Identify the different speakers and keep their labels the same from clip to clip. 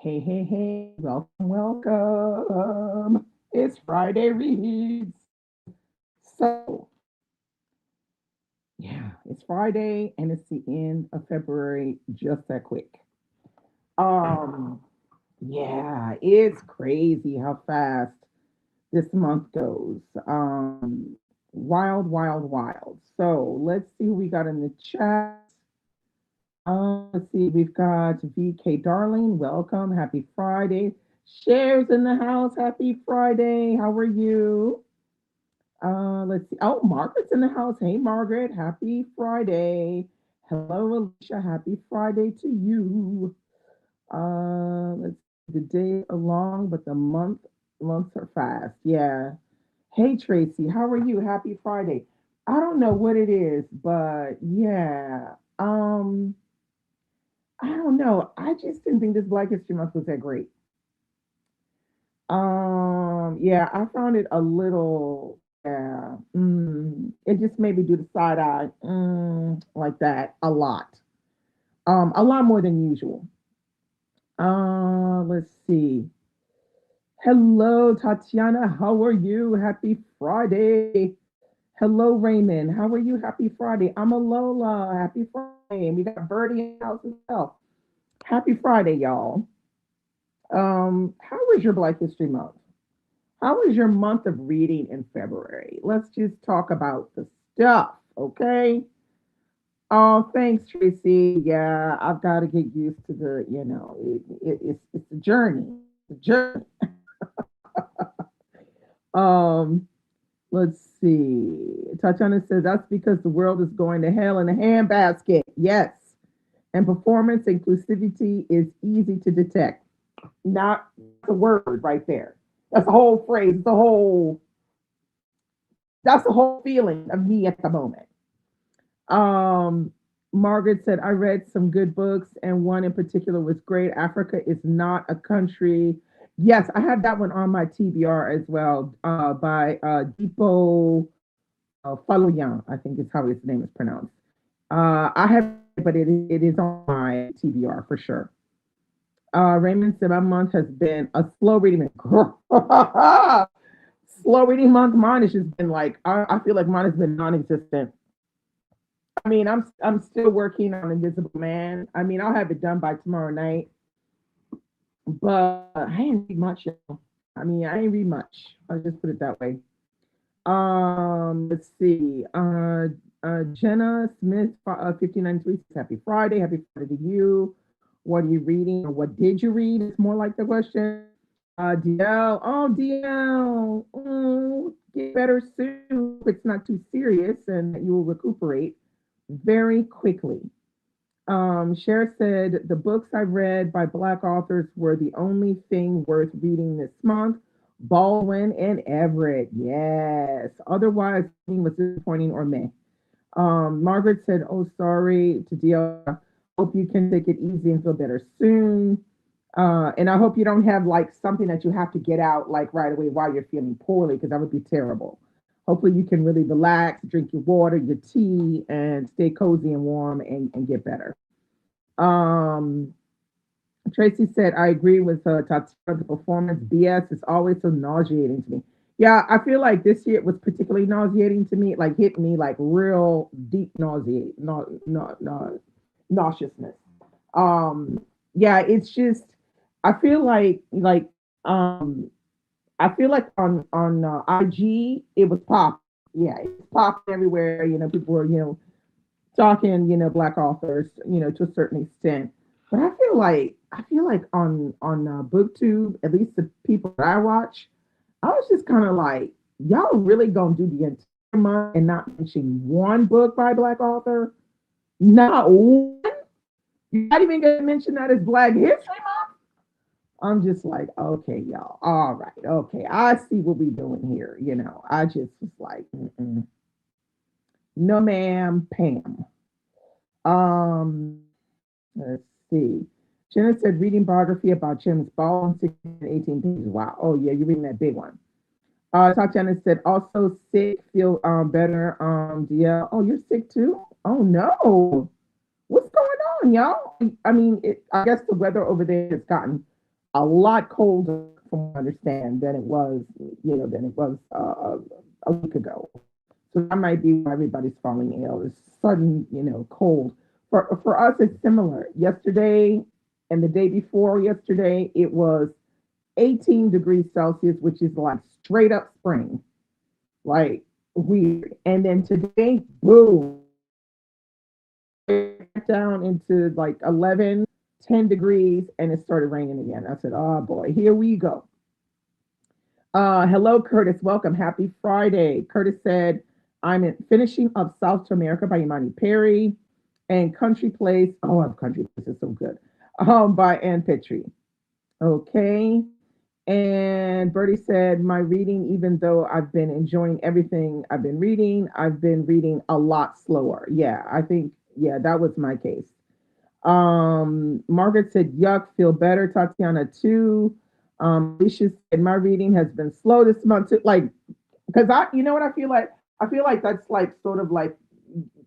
Speaker 1: Hey, hey, hey, welcome, welcome. It's Friday Reads. So, yeah, it's Friday and it's the end of February just that quick. Um, yeah, it's crazy how fast this month goes. Wild, wild, wild. So, let's see who we got in the chat. Let's see, we've got VK Darling. Welcome. Happy Friday. Shares in the house. Happy Friday. How are you? Let's see. Oh, Margaret's in the house. Hey, Margaret. Happy Friday. Hello, Alicia. Happy Friday to you. Let's see. The day are long, but the months are fast. Yeah. Hey, Tracy. How are you? Happy Friday. I don't know what it is, but yeah. I don't know. I just didn't think this Black History Month was that great. Yeah, I found it a little, yeah. It just made me do the side eye, like that a lot more than usual. Let's see. Hello, Tatiana. How are you? Happy Friday. Hello, Raymond. How are you? Happy Friday. I'm a Lola. Happy Friday. And we got Birdie in the house as well. Happy Friday, y'all. How was your Black History Month? How was your month of reading in February? Let's just talk about the stuff, okay? Oh, thanks, Tracy. Yeah, I've got to get used to it's a journey. It's a journey. Um, let's see. Tatiana says that's because the world is going to hell in a handbasket. Yes. And performance inclusivity is easy to detect. Not the word right there. That's the whole phrase. That's the whole feeling of me at the moment. Um, Margaret said, I read some good books, and one in particular was great. Africa is not a country. Yes, I have that one on my TBR as well, by Deepo Faloyan, I think is how his name is pronounced. I have, but it is on my TBR for sure. Raymond said, my month has been a slow reading. Slow reading month. Mine has just been like, I feel like mine has been non existent. I mean, I'm still working on Invisible Man. I mean, I'll have it done by tomorrow night, but I ain't read much. Y'all. I mean, I ain't read much. I'll just put it that way. Let's see. Jenna Smith, 59.3 says, Happy Friday. Happy Friday to you. What are you reading or what did you read? It's more like the question. DL, oh, DL, get better soon. It's not too serious and you will recuperate very quickly. Cher said, the books I read by Black authors were the only thing worth reading this month. Baldwin and Everett, yes. Otherwise, it was disappointing or meh. Margaret said, oh, sorry to deal. Hope you can take it easy and feel better soon. And I hope you don't have like something that you have to get out like right away while you're feeling poorly, because that would be terrible. Hopefully, you can really relax, drink your water, your tea, and stay cozy and warm and get better. Um, Tracy said, I agree with Tatiana. The performance BS is always so nauseating to me. Yeah, I feel like this year it was particularly nauseating to me. It like hit me like real deep nauseousness. Um, yeah, it's just I feel um I feel like on IG it was pop. Yeah, it was popping everywhere. People were talking, Black authors, to a certain extent. But I feel like on BookTube, at least the people that I watch, I was just kind of like, y'all really gonna do the entire month and not mention one book by Black author? Not one. You're not even gonna mention that as Black History Month. I'm just like, okay, y'all, all right, okay, I see what we doing here. I just was like, no, ma'am, Pam. Um, let's see. Jenna said reading biography about James Baldwin, 16 and 18 pages. Wow. Oh yeah, you're reading that big one. Tatiana said also sick, feel better. DL. Oh, you're sick too? Oh no. What's going on, y'all? I mean, I guess the weather over there has gotten a lot colder, from what I understand, than it was, than it was a week ago. So that might be why everybody's falling ill. It's sudden, cold. For us, it's similar. Yesterday and the day before yesterday, it was 18 degrees Celsius, which is like straight up spring, like weird. And then today, boom, down into like 11, 10 degrees, and it started raining again. I said, oh boy, here we go. Hello, Curtis. Welcome. Happy Friday. Curtis said, I'm in finishing up South to America by Imani Perry and Country Place. Oh, Country Place is so good. By Ann Petrie. Okay. And Bertie said, my reading, even though I've been enjoying everything I've been reading a lot slower. Yeah, I think, yeah, that was my case. Margaret said, yuck, feel better. Tatiana too. Alicia said, my reading has been slow this month too. Like, because you know what I feel like? I feel like that's like sort of like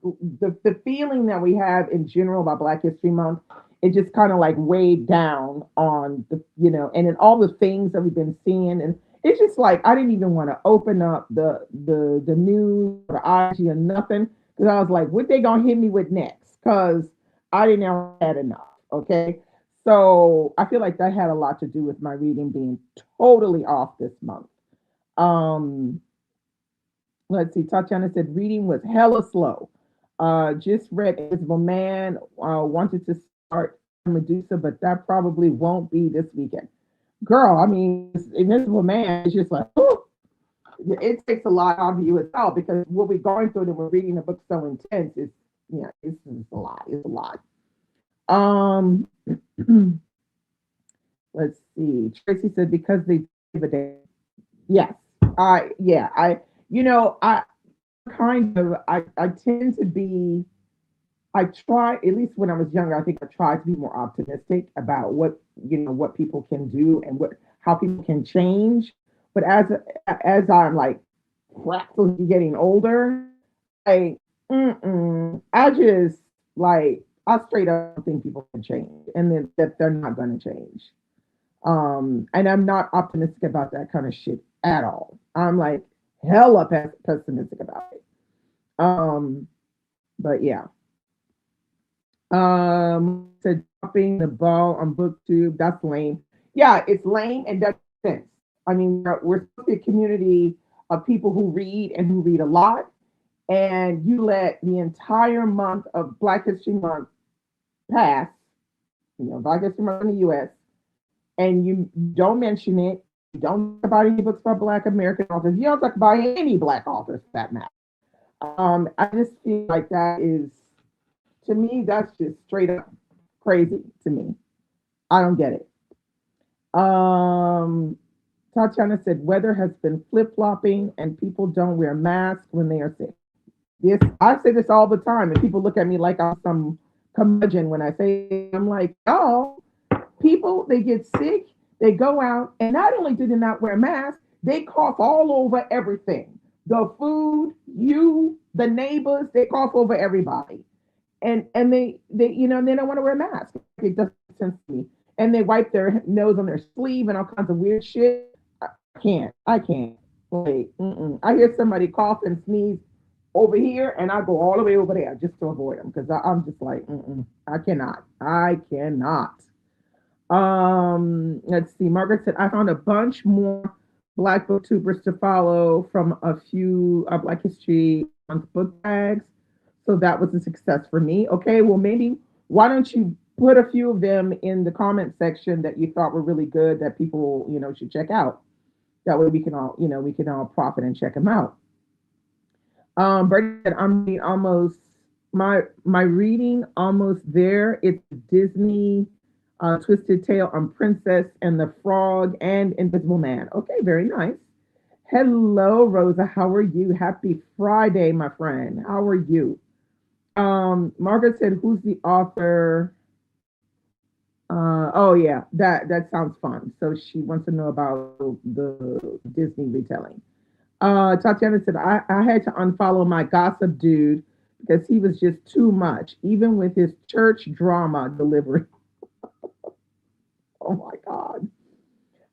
Speaker 1: the feeling that we have in general about Black History Month. It just kind of like weighed down on and then all the things that we've been seeing, and it's just like I didn't even want to open up the news or the IG or nothing because I was like, what they gonna hit me with next? Because I didn't have had enough. Okay, so I feel like that had a lot to do with my reading being totally off this month. Um, let's see. Tatiana said reading was hella slow. Just read Invisible Man. Wanted to start Medusa, but that probably won't be this weekend. Girl, I mean, Invisible Man is just like, ooh, it takes a lot out of you as well because what we're going through and we're reading a book so intense is, it's a lot. It's a lot. Um, let's see. Tracy said because they give a damn. Yes, I, I kind of, I tend to be I try, at least when I was younger, I think I tried to be more optimistic about what people can do and how people can change. But as I'm like practically getting older, I I just like I straight up think people can change and then that they're not going to change. And I'm not optimistic about that kind of shit at all. I'm like hella pessimistic about it. Um, but yeah. Said dropping the ball on BookTube. That's lame. Yeah, it's lame and doesn't make sense. I mean, we're supposed to be a community of people who read and who read a lot, and you let the entire month of Black History Month pass. Black History Month in the U.S. and you don't mention it. You don't talk about any books about Black American authors. You don't talk about any Black authors for that matter. I just feel like that is, to me, that's just straight up crazy to me. I don't get it. Um, Tatiana said weather has been flip flopping and people don't wear masks when they are sick. Yes, I say this all the time, and people look at me like I'm some curmudgeon when I say it. I'm like, oh, people they get sick, they go out, and not only do they not wear masks, they cough all over everything. The food, the neighbors, they cough over everybody and they don't want to wear masks. It doesn't make sense to me. And they wipe their nose on their sleeve and all kinds of weird shit. I can't. Wait, I hear somebody cough and sneeze over here, and I go all the way over there just to avoid them because I'm just like, I cannot. I cannot. Let's see. Margaret said I found a bunch more Black booktubers to follow from a few Black History Month book tags. So that was a success for me. Okay, well maybe why don't you put a few of them in the comment section that you thought were really good that people should check out. That way we can all profit and check them out. Brady said I'm reading almost my reading almost there. It's Disney Twisted Tale on Princess and the Frog and Invisible Man. Okay, very nice. Hello, Rosa. How are you? Happy Friday, my friend. How are you? Margaret said, "Who's the author?" Oh yeah, that sounds fun. So she wants to know about the Disney retelling. Tatiana said, I had to unfollow my gossip dude because he was just too much, even with his church drama delivery. Oh my God.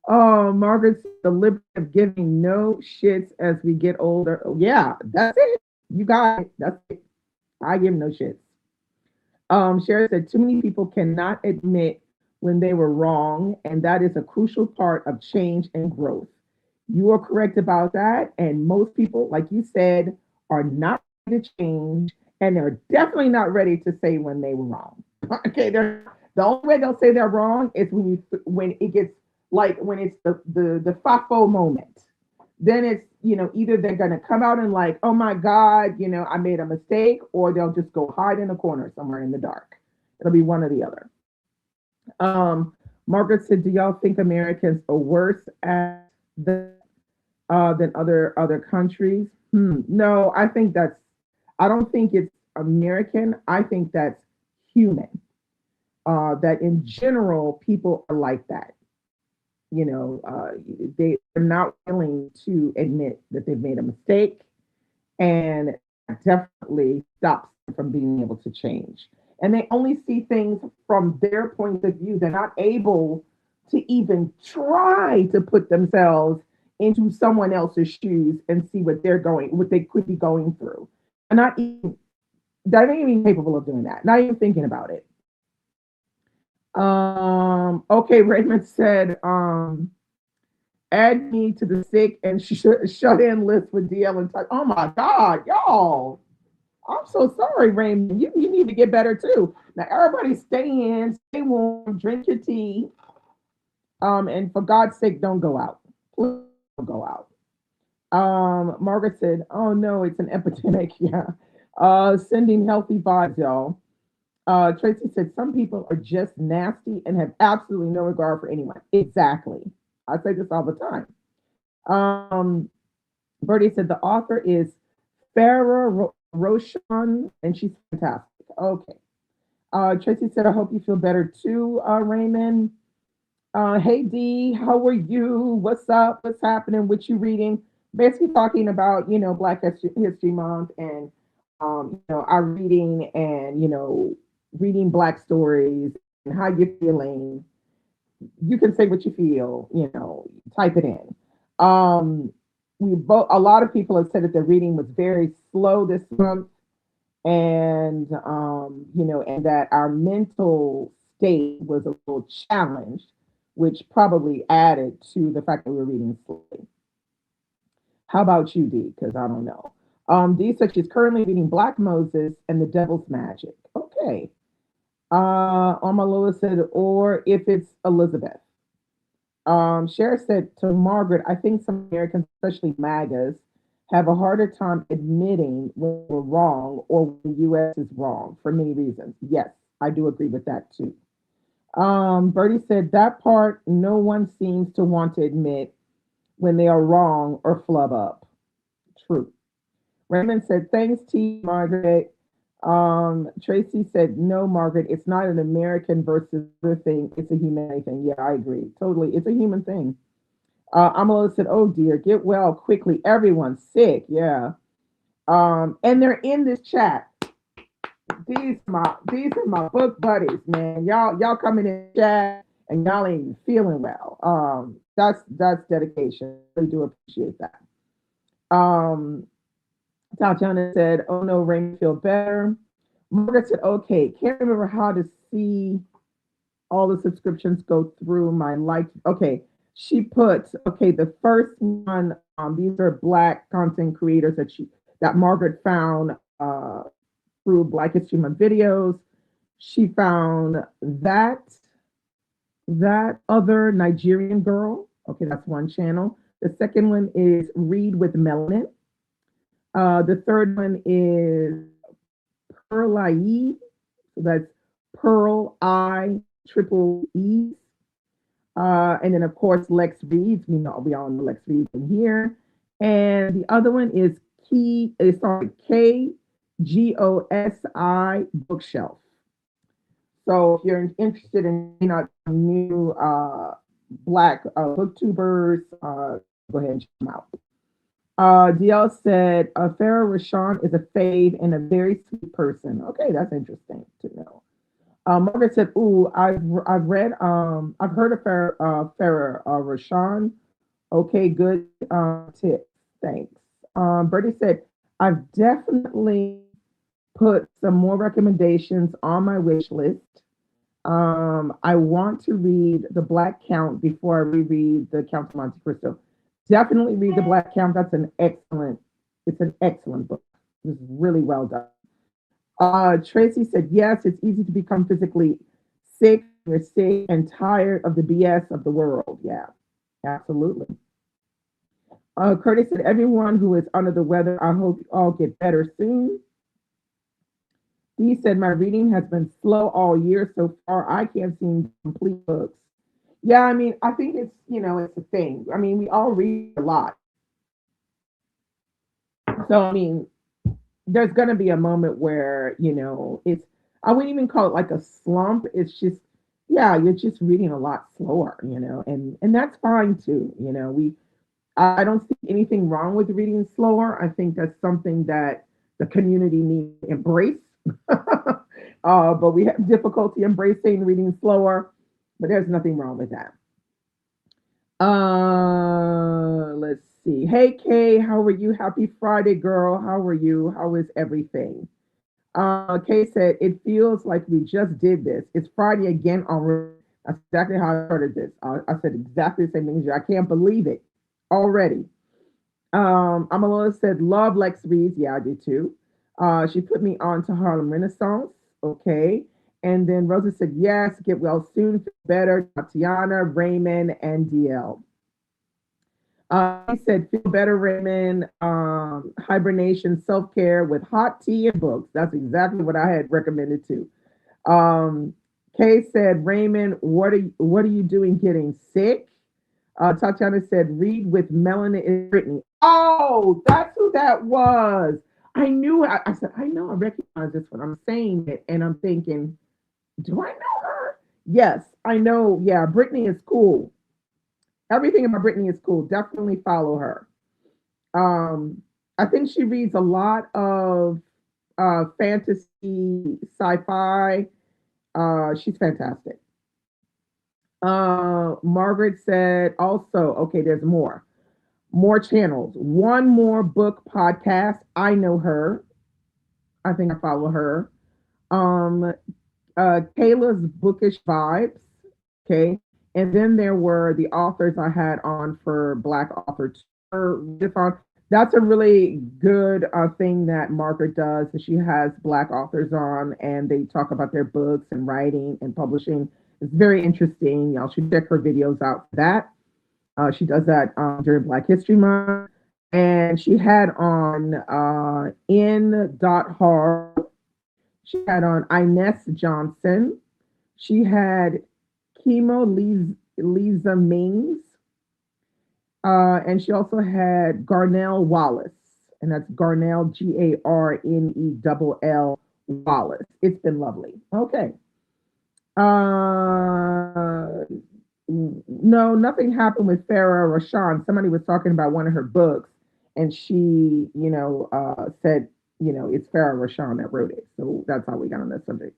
Speaker 1: Oh, Margaret, the liberty of giving no shits as we get older. Oh, yeah, that's it. You got it. That's it. I give no shits. Sherry said, too many people cannot admit when they were wrong, and that is a crucial part of change and growth. You are correct about that. And most people, like you said, are not ready to change, and they're definitely not ready to say when they were wrong. Okay, the only way they'll say they're wrong is when it gets like when it's the FAFO moment. Then it's either they're gonna come out and like, oh my God, I made a mistake, or they'll just go hide in a corner somewhere in the dark. It'll be one or the other. Um, Margaret said, "Do y'all think Americans are worse at than other countries?" No, I think that's. I don't think it's American. I think that's human. That in general, people are like that. You know, they're not willing to admit that they've made a mistake, and definitely stops them from being able to change. And they only see things from their point of view. They're not able to even try to put themselves into someone else's shoes and see what they could be going through. And they're not even capable of doing that. Not even thinking about it. Okay, Raymond said, add me to the sick and shut in list with DL and type. Oh my God, y'all. I'm so sorry, Raymond. You need to get better too. Now everybody stay in, stay warm, drink your tea. And for God's sake, don't go out. Please don't go out. Margaret said, oh no, it's an epidemic. Yeah. Sending healthy vibes, y'all. Tracy said, some people are just nasty and have absolutely no regard for anyone. Exactly. I say this all the time. Um, Bertie said the author is Farah Roshan, and she's fantastic. Okay. Tracy said, I hope you feel better too, Raymond. Hey D, how are you? What's up? What's happening? What you reading? Basically talking about, Black History Month and our reading and reading Black stories and how you're feeling. You can say what you feel, type it in. Um, we both a lot of people have said that their reading was very slow this month, and and that our mental state was a little challenged, which probably added to the fact that we were reading slowly. How about you, D? Because I don't know. D said she's currently reading Black Moses and the Devil's Magic. Okay. Lois said, or if it's Elizabeth. Cher said to Margaret, I think some Americans, especially MAGAs, have a harder time admitting when we're wrong or when the US is wrong for many reasons. Yes, I do agree with that too. Bertie said that part no one seems to want to admit when they are wrong or flub up. True. Raymond said, thanks, T. Margaret. Tracy said, no, Margaret, it's not an American versus other thing. It's a humanity thing. Yeah, I agree. Totally. It's a human thing. Amala said, oh dear, get well quickly. Everyone's sick. Yeah. And they're in this chat. These are my book buddies, man. Y'all coming in the chat and y'all ain't feeling well. That's dedication. I really do appreciate that. Tatiana said, oh no, Raymond, feel better. Margaret said, okay, can't remember how to see all the subscriptions go through my life. Okay, she put, okay, the first one, these are Black content creators that Margaret found through Black History Month videos. She found that other Nigerian girl. Okay, that's one channel. The second one is Read with Melanin. The third one is Pearl I. So that's Pearl I triple E. And then of course Lex Reads. We all know Lex Reads in here. And the other one is KGOSI Bookshelf. So if you're interested in new Black booktubers, go ahead and check them out. DL said, Farah Rashan is a fave and a very sweet person. Okay, that's interesting to know. Margaret said, "Ooh, I've read I've heard of Farrah Rashan. Okay, good tips. Thanks." Bertie said, "I've definitely put some more recommendations on my wish list. I want to read The Black Count before I reread The Count of Monte Cristo. Definitely read The Black Count. It's an excellent book. It's really well done." Tracy said, "Yes, it's easy to become physically sick. You're sick and tired of the BS of the world." Yeah, absolutely. Curtis said, "Everyone who is under the weather, I hope you all get better soon." Dee said, "My reading has been slow all year so far. I can't seem to complete books." Yeah, I mean, I think it's a thing. I mean, we all read a lot. So, I mean, there's going to be a moment where, I wouldn't even call it like a slump. It's just, yeah, you're just reading a lot slower, and that's fine too. I don't see anything wrong with reading slower. I think that's something that the community needs to embrace. But we have difficulty embracing reading slower, but there's nothing wrong with that. Let's see. Hey, Kay, how are you? Happy Friday, girl. How are you? How is everything? Kay said, "It feels like we just did this. It's Friday again already." That's exactly how I started this. I said exactly the same thing as you. I can't believe it already. Amalola said, "Love Lex Reeves." Yeah, I do too. She put me on to Harlem Renaissance. Okay. And then Rosa said, "Yes, get well soon, feel better." Tatiana, Raymond, and DL. He said, "Feel better, Raymond. Hibernation, self care with hot tea and books." That's exactly what I had recommended too. Kay said, "Raymond, what are you doing getting sick?" Tatiana said, "Read with Melanie and Brittany." Oh, that's who that was. I knew. I said, "I know. I recognize this one." I'm saying it, and I'm thinking, "Do I know her?" Yes, I know. Yeah, Brittany is cool. Everything about Brittany is cool. Definitely follow her. Um, I think she reads a lot of fantasy, sci-fi. She's fantastic. Margaret said also, okay, there's more channels, one more book podcast. I know her. I think I follow her. Um, Kayla's bookish vibes. Okay. And then there were the authors I had on for Black Author Tour. That's a really good thing that Margaret does. She has Black authors on and they talk about their books and writing and publishing. It's very interesting. Y'all should check her videos out for that. She does that during Black History Month. And she had on in dot horror. She had on Inez Johnson. She had Lisa Mings. And she also had Garnell Wallace. And that's Garnell, Garnell Wallace. It's been lovely. Okay. No, nothing happened with Farah Rashan. Somebody was talking about one of her books, and she, said, it's Farah Rashan that wrote it. So that's how we got on that subject.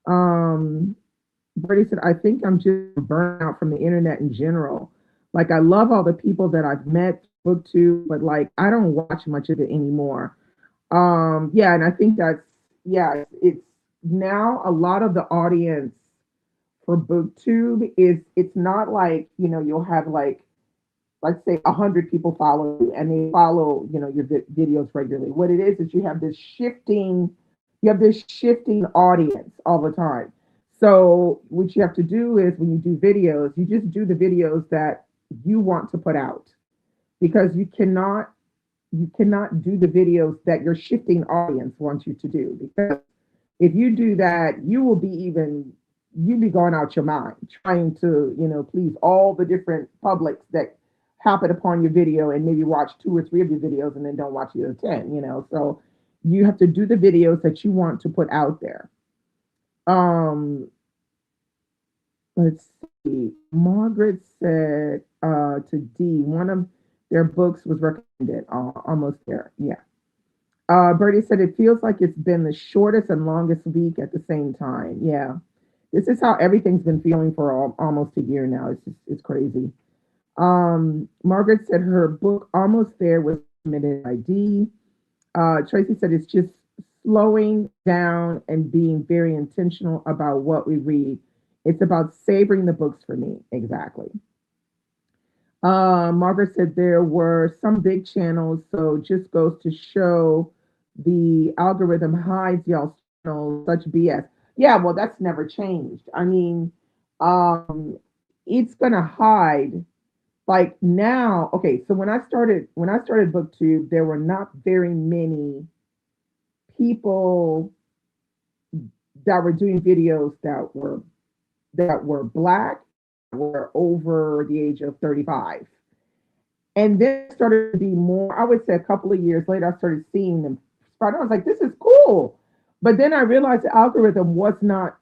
Speaker 1: Um, Brady said, "I think I'm just burnt out from the internet in general. Like, I love all the people that I've met, BookTube, but like, I don't watch much of it anymore." Yeah, and I think yeah, it's now a lot of the audience for BookTube it's not like, you'll have like, let's say 100 people follow you and they follow, your videos regularly. What it is you have this shifting audience all the time. So what you have to do is when you do videos, you just do the videos that you want to put out because you cannot do the videos that your shifting audience wants you to do because if you do that, you be going out your mind trying to, please all the different publics that happen upon your video and maybe watch 2 or 3 of your videos and then don't watch the other 10. So you have to do the videos that you want to put out there. Um, let's see. Margaret said to D, one of their books was recommended. Almost there. Yeah. Bertie said it feels like it's been the shortest and longest week at the same time. Yeah. This is how everything's been feeling for almost a year now. It's crazy. Margaret said her book Almost There was submitted ID. Tracy said it's just slowing down and being very intentional about what we read. It's about savoring the books for me. Exactly. Margaret said there were some big channels, so just goes to show the algorithm hides y'all's channels, such BS. Yeah, well, that's never changed. I mean, um, it's gonna hide. Like now, okay, so when I started BookTube, there were not very many people that were doing videos that were black, were over the age of 35. And then it started to be more, I would say a couple of years later, I started seeing them sprout. I was like, this is cool. But then I realized the algorithm was not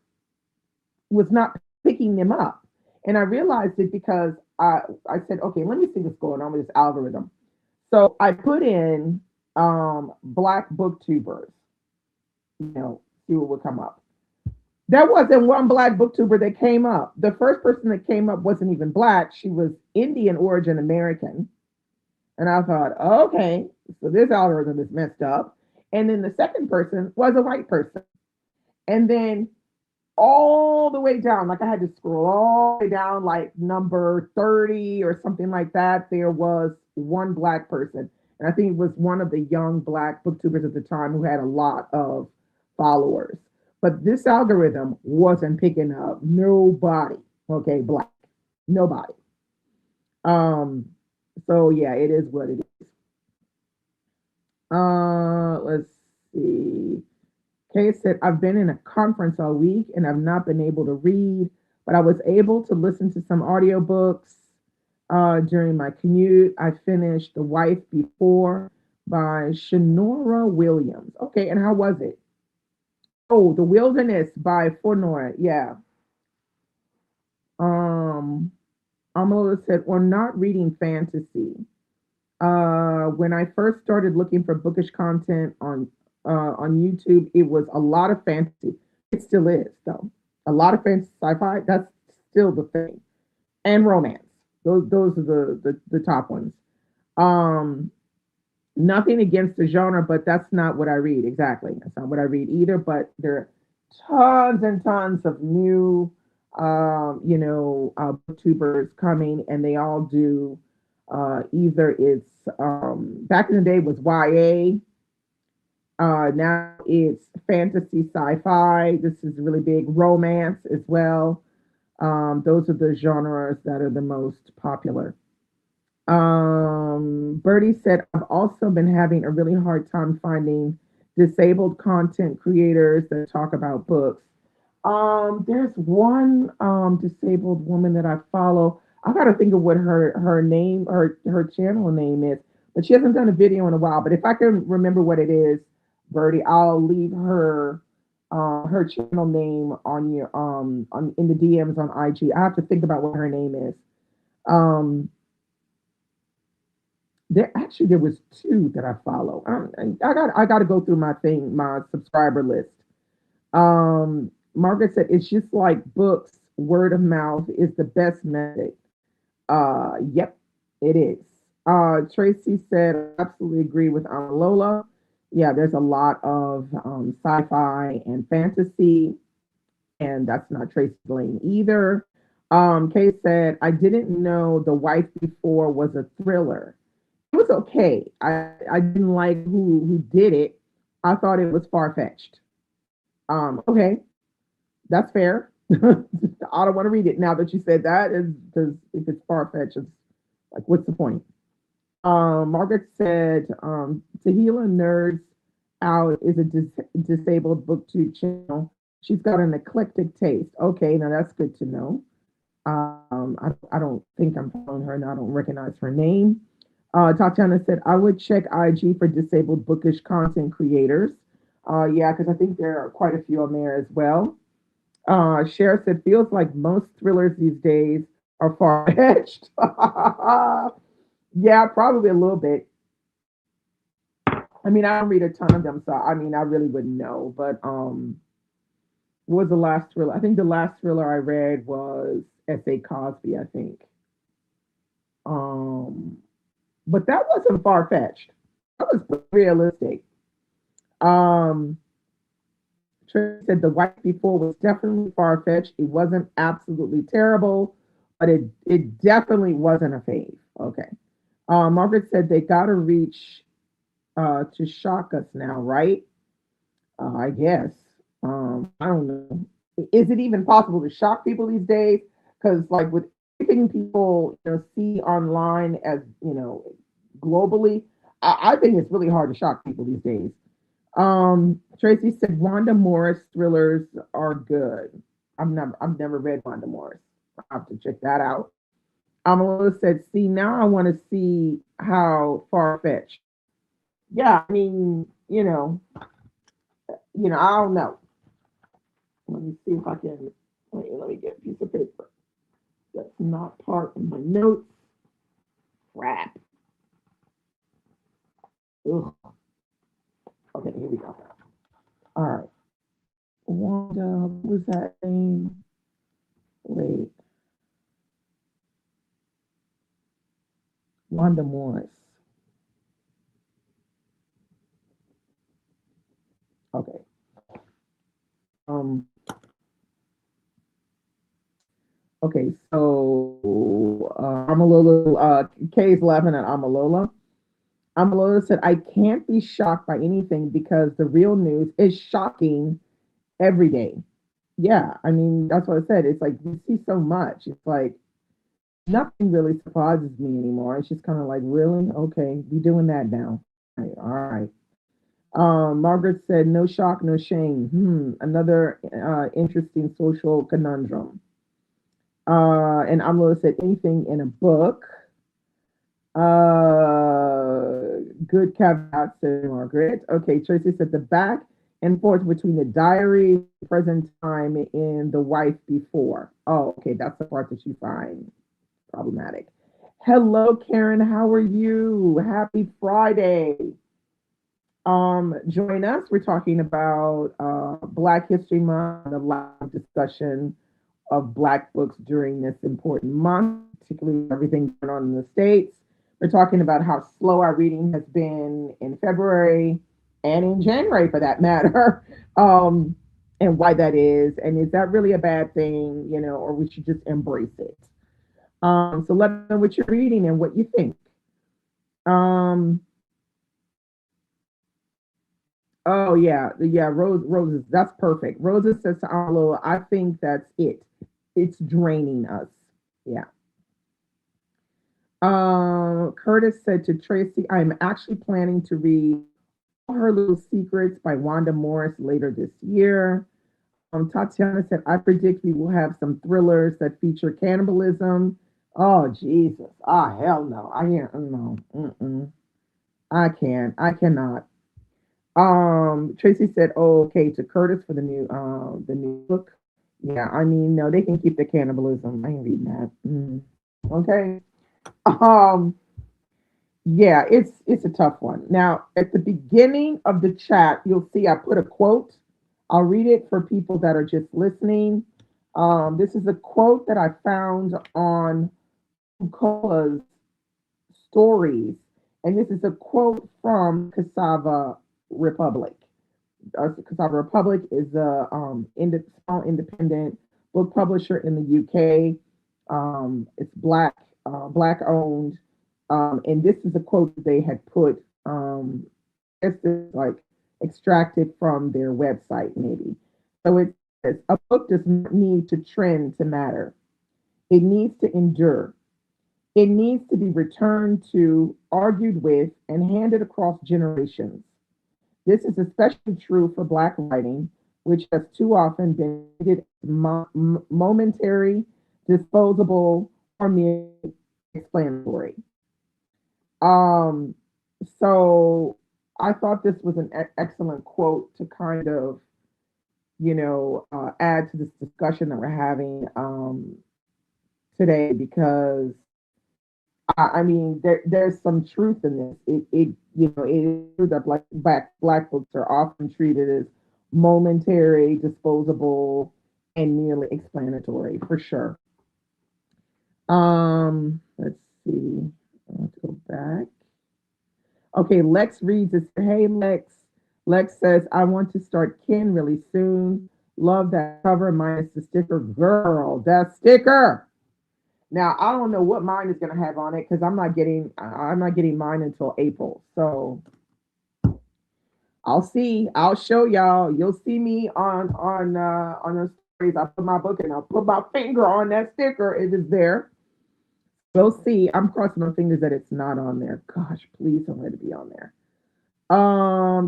Speaker 1: picking them up. And I realized it because I said, okay, let me see what's going on with this algorithm. So I put in black booktubers, see what would come up. There wasn't one black booktuber that came up. The first person that came up wasn't even black. She was Indian origin American. And I thought, okay, so this algorithm is messed up. And then the second person was a white person. And then all the way down, like I had to scroll all the way down, like number 30 or something like that, there was one black person. And I think it was one of the young black booktubers at the time who had a lot of followers. But this algorithm wasn't picking up nobody, okay, black, nobody. Um, so yeah, it is what it is. Let's see. Kay said, I've been in a conference all week and I've not been able to read, but I was able to listen to some audiobooks during my commute. I finished The Wife Before by Shanora Williams. Okay, and how was it? Oh, The Wilderness by Fonora. Yeah. Um, Amala said, or not reading fantasy. When I first started looking for bookish content on YouTube, it was a lot of fantasy. It still is, though. A lot of fantasy sci-fi. That's still the thing, and romance. Those are the top ones. Um, Nothing against the genre, but that's not what I read. Exactly, that's not what I read either. But there are tons and tons of new, booktubers coming, and they all do. Either it's back in the day it was YA. Now it's fantasy, sci-fi. This is really big romance as well. Those are the genres that are the most popular. Bertie said, I've also been having a really hard time finding disabled content creators that talk about books. There's one disabled woman that I follow. I gotta think of what her name, her channel name is, but she hasn't done a video in a while. But if I can remember what it is, Bertie, I'll leave her channel name on your on in the DMs on IG. I have to think about what her name is. Um, there was two that I follow. I got to go through my subscriber list. Margaret said it's just like books. Word of mouth is the best method. Yep, it is. Tracy said, I absolutely agree with Lola. Yeah, there's a lot of sci-fi and fantasy, and that's not Tracy Lane either. Kay said, I didn't know The Wife Before was a thriller. It was okay. I didn't like who did it. I thought it was far fetched. Okay, that's fair. I don't want to read it now that you said that, is because if it's far fetched, it's like, what's the point? Margaret said, Tahila Nerds Out is a disabled booktube channel. She's got an eclectic taste. Okay, now that's good to know. I don't think I'm following her and I don't recognize her name. Tatiana said, I would check IG for disabled bookish content creators. Yeah, because I think there are quite a few on there as well. Cher said, feels like most thrillers these days are far fetched. Yeah, probably a little bit. I mean, I don't read a ton of them, so I mean, I really wouldn't know. But What was the last thriller? I think the last thriller I read was S.A. Cosby, I think. Um, but that wasn't far fetched. That was pretty realistic. Um, Trey said the wife before was definitely far fetched. It wasn't absolutely terrible, but it definitely wasn't a fave. Okay. Margaret said they gotta reach to shock us now, right? I guess. I don't know. Is it even possible to shock people these days? Because like with everything people see online as globally, I think it's really hard to shock people these days. Tracy said Wanda Morris thrillers are good. I've never read Wanda Morris. I have to check that out. Amala said, see, now I want to see how far fetched. Yeah, I mean, I don't know. Let me see if I can. Let me get a piece of paper. That's not part of my notes. Crap. Ugh. Okay, here we go. All right. Wanda, what was that name? Wait, Wanda Morris. Okay. Um. Okay. So Amalola. Kay's laughing at Amalola. Amalola said, "I can't be shocked by anything because the real news is shocking every day." Yeah, I mean that's what I said. It's like we see so much. It's like nothing really surprises me anymore. It's just kind of like, really? Okay, we doing that now. All right. Margaret said, no shock, no shame. Another interesting social conundrum. And Amlo said, anything in a book. Good caveat, said Margaret. Okay, Tracy said, the back and forth between the diary, present time, and the wife before. Oh, okay, that's the part that you find problematic. Hello, Karen. How are you? Happy Friday. Join us. We're talking about Black History Month, a live discussion of Black books during this important month, particularly everything going on in the States. We're talking about how slow our reading has been in February and in January, for that matter, and why that is. And is that really a bad thing, or we should just embrace it? So let me know what you're reading and what you think. Um, oh yeah, roses. That's perfect. Rosa says to Arlo, I think that's it. It's draining us. Yeah. Curtis said to Tracy, I'm actually planning to read All Her Little Secrets by Wanda Morris later this year. Tatiana said, I predict we will have some thrillers that feature cannibalism. Oh, Jesus. Ah, hell no. I can't. No. Mm-mm. I can't. I cannot. Tracy said, "Oh, okay," to Curtis for the new book. Yeah, I mean, no, they can keep the cannibalism. I ain't reading that. Okay. Um, yeah, it's a tough one. Now, at the beginning of the chat, you'll see I put a quote. I'll read it for people that are just listening. This is a quote that I found on Cola's stories, and this is a quote from Cassava Republic. Cassava Republic is a small independent book publisher in the UK. It's black owned, and this is a quote that they had put. It's like extracted from their website, maybe. So it says, "A book does not need to trend to matter. It needs to endure. It needs to be returned to, argued with, and handed across generations. This is especially true for Black writing, which has too often been treated as momentary, disposable, or merely explanatory." Um, so I thought this was an excellent quote to kind of, add to this discussion that we're having today because I mean, there's some truth in this. It is true that black books are often treated as momentary, disposable, and merely explanatory for sure. Let's see. Let's go back. Okay, Lex reads it. Hey, Lex. Lex says, I want to start Kin really soon. Love that cover minus the sticker. Girl, that sticker. Now I don't know what mine is gonna have on it because I'm not getting mine until April. So I'll see. I'll show y'all. You'll see me on the stories. I put my book and I'll put my finger on that sticker. It is there. We'll see. I'm crossing my fingers that it's not on there. Gosh, please don't let it be on there.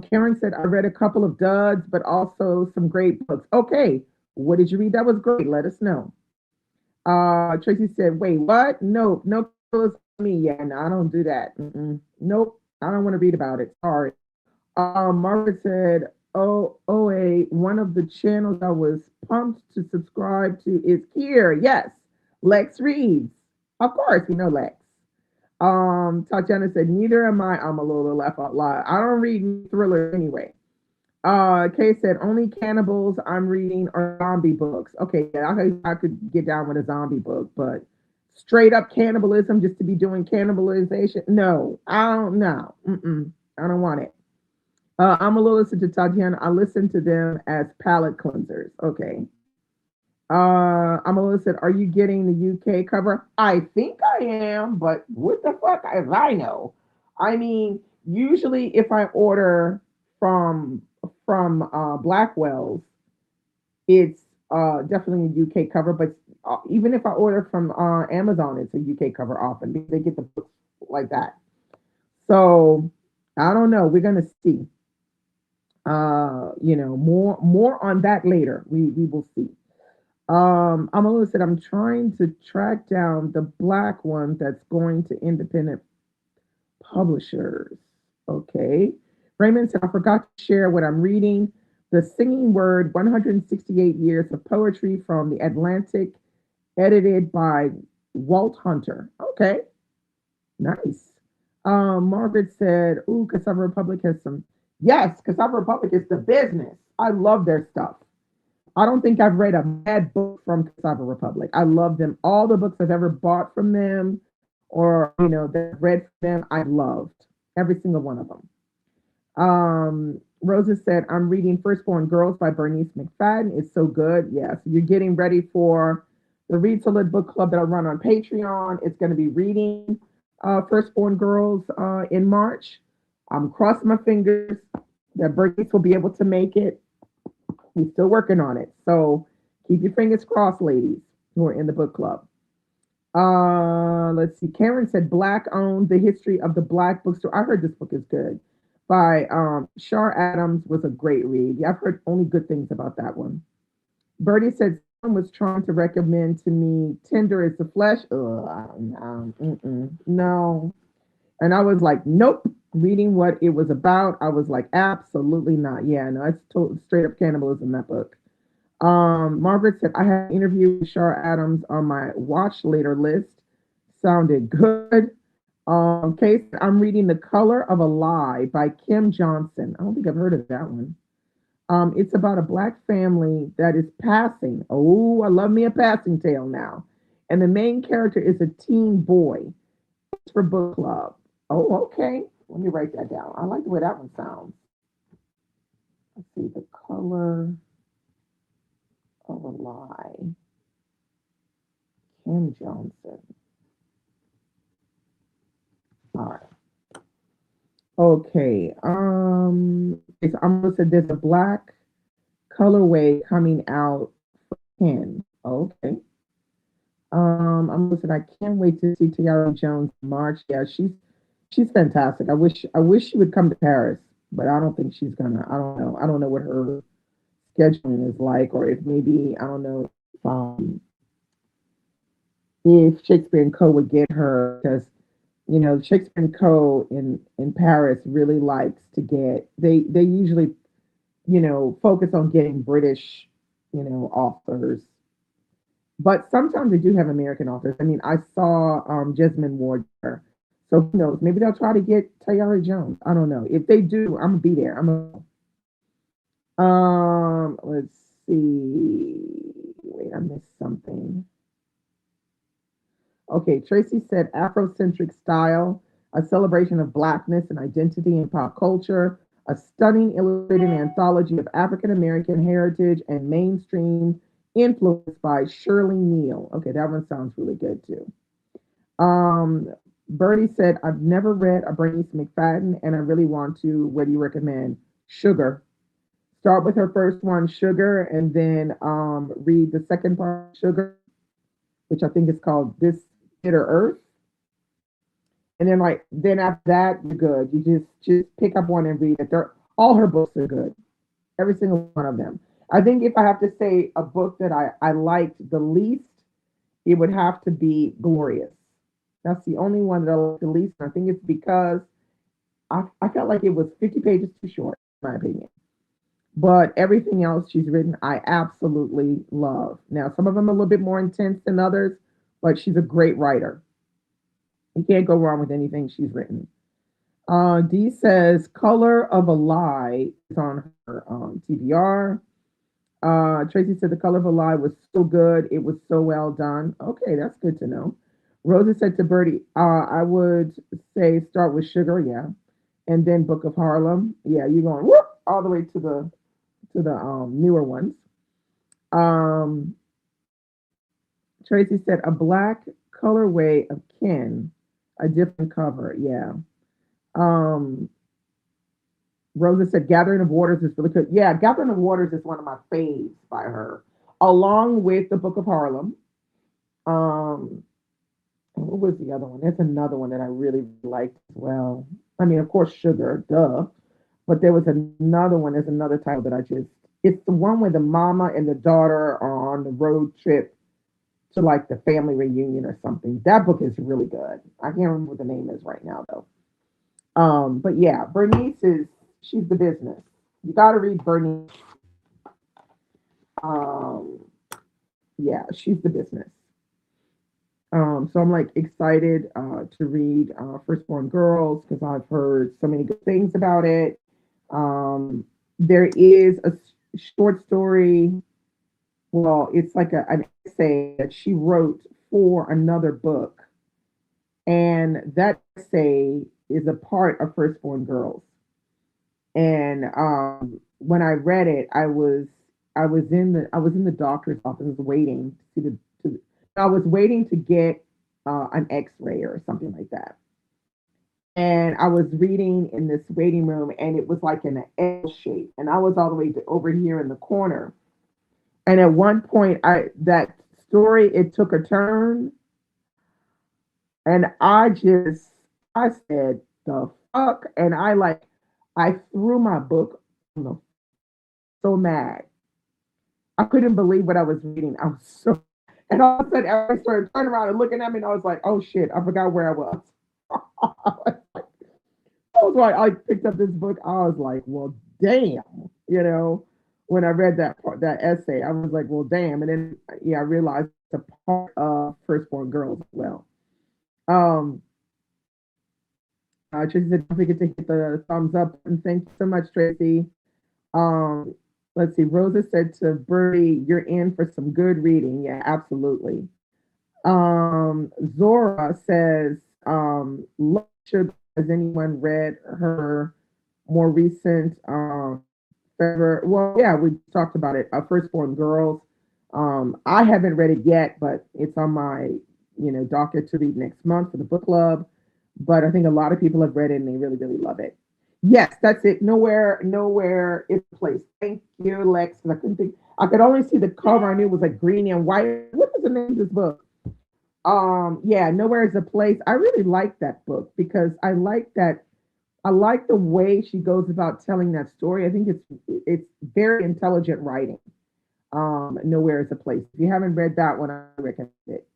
Speaker 1: Karen said I read a couple of duds, but also some great books. Okay, what did you read? That was great. Let us know. Tracy said, "Wait, what? Nope, no, it's me. Yeah, no, I don't do that. Mm-mm. Nope, I don't want to read about it. Sorry." Margaret said, "Oh, OA, one of the channels I was pumped to subscribe to is here. Yes, Lex reads. Of course, you know Lex." Tatiana said, "Neither am I. I'm a little laugh out loud. I don't read thrillers anyway." Kay said, "Only cannibals I'm reading are zombie books." Okay, yeah, I could get down with a zombie book, but straight up cannibalism just to be doing cannibalization? No, I don't know. Mm-mm, I don't want it. I'm a little listen to Tatiana. I listen to them as palate cleansers. Okay. I'm a little said, are you getting the UK cover? I think I am, but what the fuck if I know? I mean, usually if I order from from Blackwell's, it's definitely a UK cover. But even if I order from Amazon, it's a UK cover often because they get the books like that. So I don't know. We're gonna see. More on that later. We will see. I'm a little said I'm trying to track down the black one that's going to independent publishers. Okay. Raymond said I forgot to share what I'm reading. The Singing Word: 168 Years of Poetry from the Atlantic, edited by Walt Hunter. Okay, nice. Margaret said, "Ooh, Cassava Republic has some." Yes, Cassava Republic is the business. I love their stuff. I don't think I've read a bad book from Cassava Republic. I love them. All the books I've ever bought from them or, that I've read from them, I loved every single one of them. Rosa said, I'm reading Firstborn Girls by Bernice McFadden. It's so good. Yes, you're getting ready for the Read to Lit book club that I run on Patreon. It's going to be reading Firstborn Girls in March. I'm crossing my fingers that Bernice will be able to make it. We're still working on it. So keep your fingers crossed, ladies who are in the book club. Let's see. Karen said Black owned the history of the Black bookstore. I heard this book is good. By Shar Adams was a great read. Yeah, I've heard only good things about that one. Bertie said someone was trying to recommend to me Tender is the Flesh. Ugh, no, no. And I was like, nope. Reading what it was about, I was like, absolutely not. Yeah, no, it's straight up cannibalism, that book. Margaret said, I had an interview with Shar Adams on my watch later list. Sounded good. Case, I'm reading The Color of a Lie by Kim Johnson. I don't think I've heard of that one. It's about a black family that is passing. Oh, I love me a passing tale now. And the main character is a teen boy. It's for book club. Oh, okay. Let me write that down. I like the way that one sounds. Let's see, The Color of a Lie. Kim Johnson. All right. Okay. I'm gonna say there's a black colorway coming out for Ken. Okay. I'm listening. I can't wait to see Tiara Jones in March. Yeah, she's fantastic. I wish she would come to Paris, but I don't think she's gonna. I don't know. I don't know what her scheduling is like, or if maybe I don't know if Shakespeare and Co would get her because Shakespeare and Co in Paris really likes to get they usually focus on getting British authors, but sometimes they do have American authors. I mean, I saw Jesmyn Ward there. So who knows? Maybe they'll try to get Tayari Jones. I don't know. If they do, I'm gonna be there. Let's see. Wait, I missed something. Okay, Tracy said Afrocentric style, a celebration of blackness and identity in pop culture, a stunning illustrated anthology of African American heritage and mainstream influence by Shirley Neal. Okay, that one sounds really good too. Um, Bertie said, I've never read a Bernice McFadden and I really want to. What do you recommend? Sugar. Start with her first one, Sugar, and then read the second part, Sugar, which I think is called This Bitter Earth. And then then after that, you're good. You just pick up one and read it. They're all her books are good. Every single one of them. I think if I have to say a book that I liked the least, it would have to be Glorious. That's the only one that I like the least. And I think it's because I felt like it was 50 pages too short, in my opinion. But everything else she's written, I absolutely love. Now, some of them are a little bit more intense than others, but she's a great writer. You can't go wrong with anything she's written. Dee says Color of a Lie is on her TBR. Tracy said The Color of a Lie was so good. It was so well done. Okay, that's good to know. Rosa said to Bertie, I would say start with Sugar, yeah. And then Book of Harlem. Yeah, you're going whoop all the way to the newer ones. Um, Tracy said a black colorway of Ken, a different cover. Yeah. Um, Rosa said Gathering of Waters is really good. Yeah, Gathering of Waters is one of my faves by her, along with the Book of Harlem. Um, what was the other one? There's another one that I really liked as well. I mean, of course, Sugar, duh. But there was another one. There's another title that I just. It's the one where the mama and the daughter are on the road trip to like the family reunion or something. That book is really good. I can't remember what the name is right now though. But yeah, Bernice is she's the business. You got to read Bernice. Um, yeah, she's the business. So I'm like excited to read Firstborn Girls because I've heard so many good things about it. There is a short story. Well, it's like an essay that she wrote for another book, and that essay is a part of Firstborn Girls. And when I read it, I was in the doctor's office waiting to I was waiting to get an X-ray or something like that. And I was reading in this waiting room, and it was like in an L shape, and I was all the way over here in the corner. And at one point, I that story it took a turn, and I said the fuck, and I threw my book on the so mad. I couldn't believe what I was reading. I was so, and all of a sudden, everybody started turning around and looking at me, and I was like, "Oh shit, I forgot where I was." I was like, I picked up this book. I was like, "Well, damn," you know. When I read that essay, I was like, "Well, damn," and then yeah, I realized it's a part of Firstborn Girls as well. Um, Tracy said, "Don't forget to hit the thumbs up," and thank you so much, Tracy. Um, let's see. Rosa said to Bertie, "You're in for some good reading." Yeah, absolutely. Zora says, Love Sugar, has anyone read her more recent favorite? Well, yeah, we talked about it. Firstborn Girls. I haven't read it yet, but it's on my docket to read next month for the book club. But I think a lot of people have read it and they really, really love it. Yes, that's it. Nowhere is a place. Thank you, Lex. 'Cause I couldn't think. I could only see the cover. I knew it was like green and white. What was the name of this book? Yeah, Nowhere is a Place. I really like that book because I like the way she goes about telling that story. I think it's very intelligent writing. Nowhere is a Place. If you haven't read that one, I recommend it.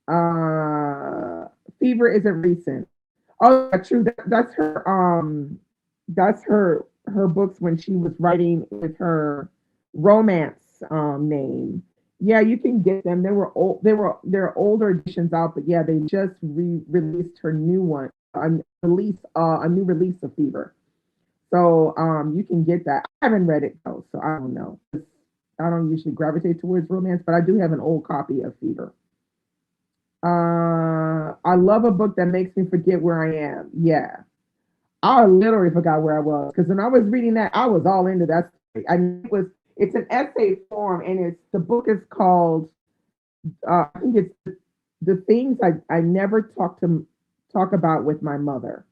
Speaker 1: Uh Fever isn't recent. Oh, yeah, true. That's her books when she was writing with her romance name. Yeah, you can get them. There are older editions out, but yeah, they just released her new one, a new release of Fever. So you can get that. I haven't read it though, so I don't know. I don't usually gravitate towards romance, but I do have an old copy of Fever. I love a book that makes me forget where I am. Yeah, I literally forgot where I was because when I was reading that, I was all into that story. I it was. It's an essay form, and it's the book is called. I think it's the things I never talk about with my mother.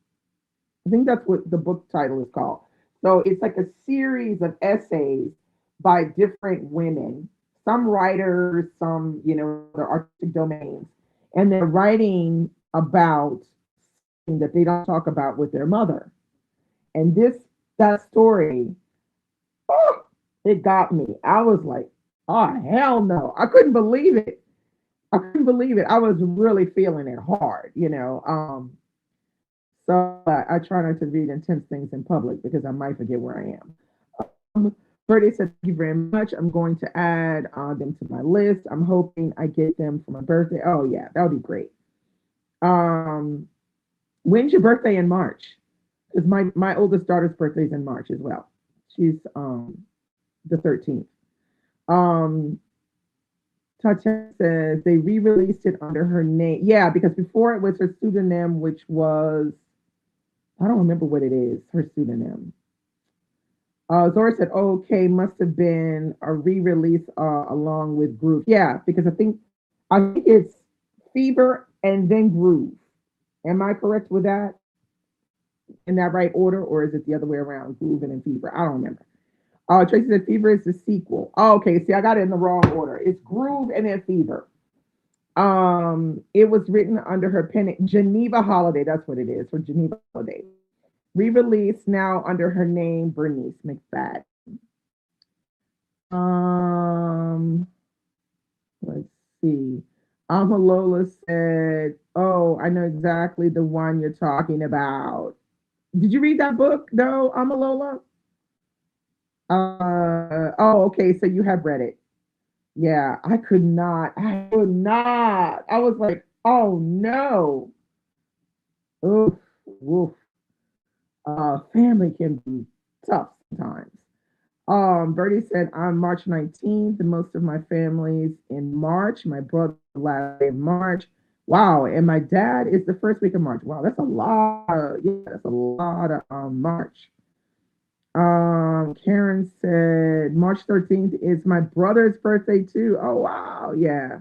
Speaker 1: I think that's what the book title is called. So it's like a series of essays by different women, some writers, some, their artistic domains, and they're writing about something that they don't talk about with their mother. And that story, oh, it got me. I was like, oh, hell no. I couldn't believe it. I couldn't believe it. I was really feeling it hard. So I try not to read intense things in public because I might forget where I am. Birdie said, thank you very much. I'm going to add them to my list. I'm hoping I get them for my birthday. Oh, yeah, that would be great. Um, when's your birthday in March? Because my oldest daughter's birthday is in March as well. She's the 13th. Um, Tatiana says they re-released it under her name. Yeah, because before it was her pseudonym, which was, I don't remember what it is, her pseudonym. Zora said, okay, must have been a re-release along with Groove. Yeah, because I think it's Fever and then Groove. Am I correct with that? In that right order, or is it the other way around? Groove and then Fever. I don't remember. Tracy said Fever is the sequel. Oh, okay, see, I got it in the wrong order. It's Groove and then Fever. It was written under her pen, Geneva Holiday. That's what it is for Geneva Holiday. Re-released now under her name, Bernice McFadden. Um, let's see. Amalola said, "Oh, I know exactly the one you're talking about." Did you read that book though, Amalola? Oh, okay. So you have read it. Yeah, I could not. I could not. I was like, oh no. Oof, oof. Family can be tough sometimes. Bertie said, I'm March 19th, and most of my family's in March. My brother last day of March. Wow, and my dad is the first week of March. Wow, that's a lot. Yeah, that's a lot of March. Karen said March 13th is my brother's birthday too. Oh wow, yeah,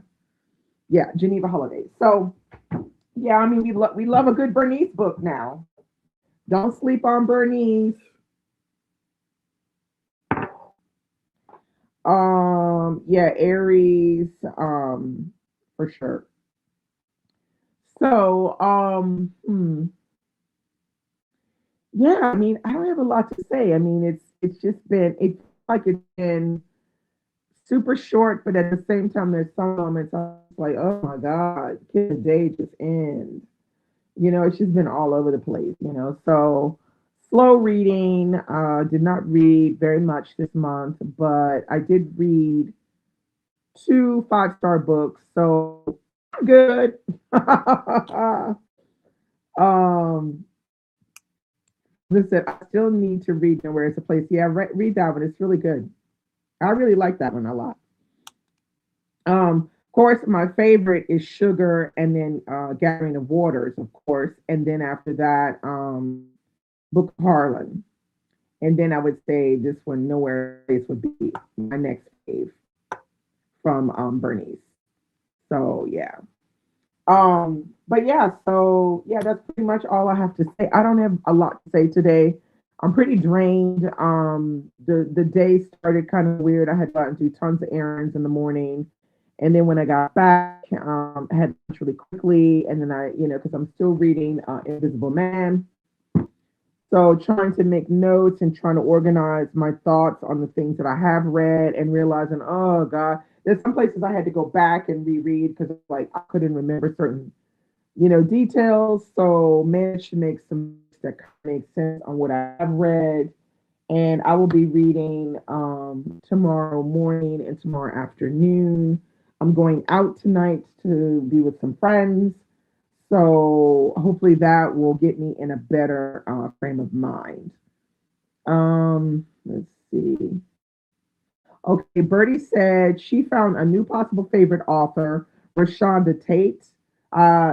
Speaker 1: yeah, Geneva holidays. So yeah, I mean we love a good Bernice book now. Don't sleep on Bernice. Yeah, Aries, for sure. So, yeah, I mean, I don't have a lot to say. I mean, it's like it's been super short, but at the same time, there's some moments I'm like, oh my God, can the day just end? It's just been all over the place. So slow reading, did not read very much this month, but I did read two five-star books, so I'm good. um, listen, I still need to read Nowhere is a Place. Yeah, read that one. It's really good. I really like that one a lot. Of course, my favorite is Sugar, and then Gathering of Waters, of course, and then after that, Book of Harlan, and then I would say this one, Nowhere Place, would be my next fave from Bernice. So yeah. But yeah, so yeah, that's pretty much all I have to say. I don't have a lot to say today. I'm pretty drained. The day started kind of weird. I had gotten through tons of errands in the morning, and then when I got back, I had lunch really quickly, and then because I'm still reading Invisible Man, so trying to make notes and trying to organize my thoughts on the things that I have read and realizing, oh God, there's some places I had to go back and reread because like I couldn't remember certain, details. So managed to make some that make sense on what I have read. And I will be reading tomorrow morning and tomorrow afternoon. I'm going out tonight to be with some friends. So hopefully that will get me in a better frame of mind. Let's see. Okay, Bertie said she found a new possible favorite author, Rashonda Tate.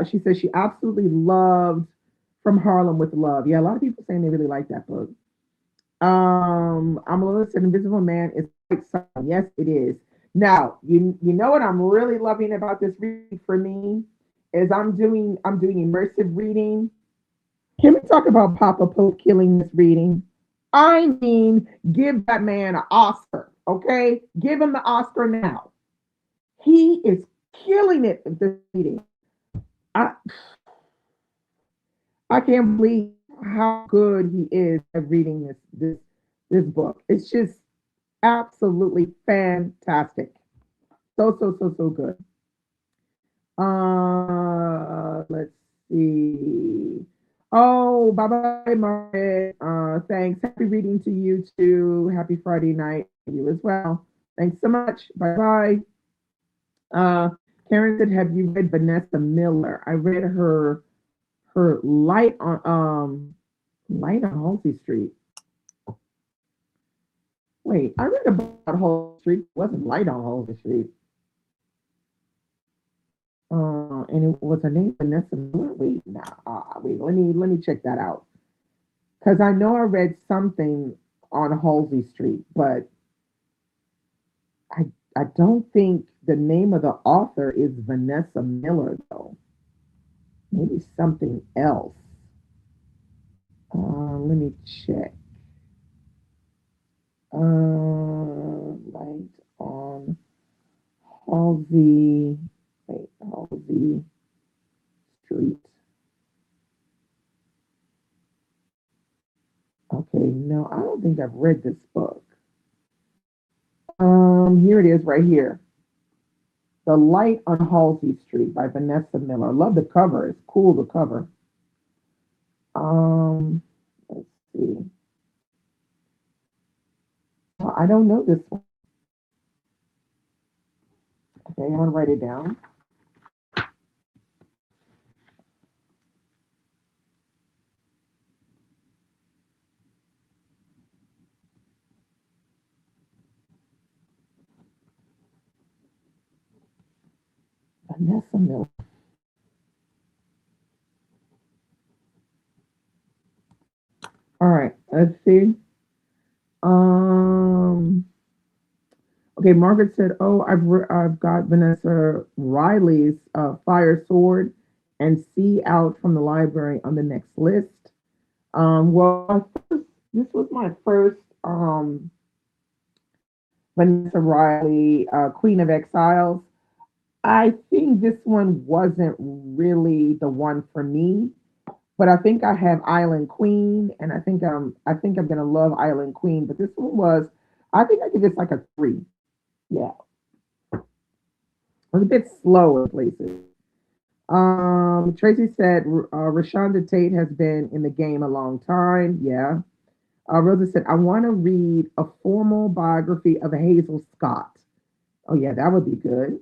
Speaker 1: She said she absolutely loved From Harlem with Love. Yeah, a lot of people saying they really like that book. Amalilla said Invisible Man is quite something. Yes, it is. Now, you know what I'm really loving about this reading for me is I'm doing immersive reading. Can we talk about Papa Pope killing this reading? I mean, give that man an Oscar, okay? Give him the Oscar now. He is killing it at this reading. I I can't believe how good he is at reading this book. It's just absolutely fantastic. So good. Let's see. Oh, bye bye, Margaret. Thanks. Happy reading to you too. Happy Friday night to you as well. Thanks so much. Bye bye. Uh, Karen said, "Have you read Vanessa Miller? I read her Light on Halsey Street. Wait, I read about Halsey Street. It wasn't Light on Halsey Street. And it was her name Vanessa Miller. Wait, now, wait. Let me check that out because I know I read something on Halsey Street, but I I don't think the name of the author is Vanessa Miller though. Maybe something else. Let me check. Light on Halsey. Wait, Halsey Street. Okay, no, I don't think I've read this book. Here it is right here. The Light on Halsey Street by Vanessa Miller. Love the cover. It's cool, the cover. Um, let's see. I don't know this one. Okay, I'm gonna write it down. Vanessa Miller. All right, let's see. Um, okay, Margaret said, "Oh, I've got Vanessa Riley's Fire Sword and See Out from the library on the next list." Well, this was my first Vanessa Riley, Queen of Exiles. I think this one wasn't really the one for me, but I think I have Island Queen, and I think I'm gonna love Island Queen. But this one was, I think I give this like a three. Yeah, it was a bit slow in places. Tracy said Rashonda Tate has been in the game a long time. Yeah. Rosa said, I want to read a formal biography of Hazel Scott. Oh yeah, that would be good.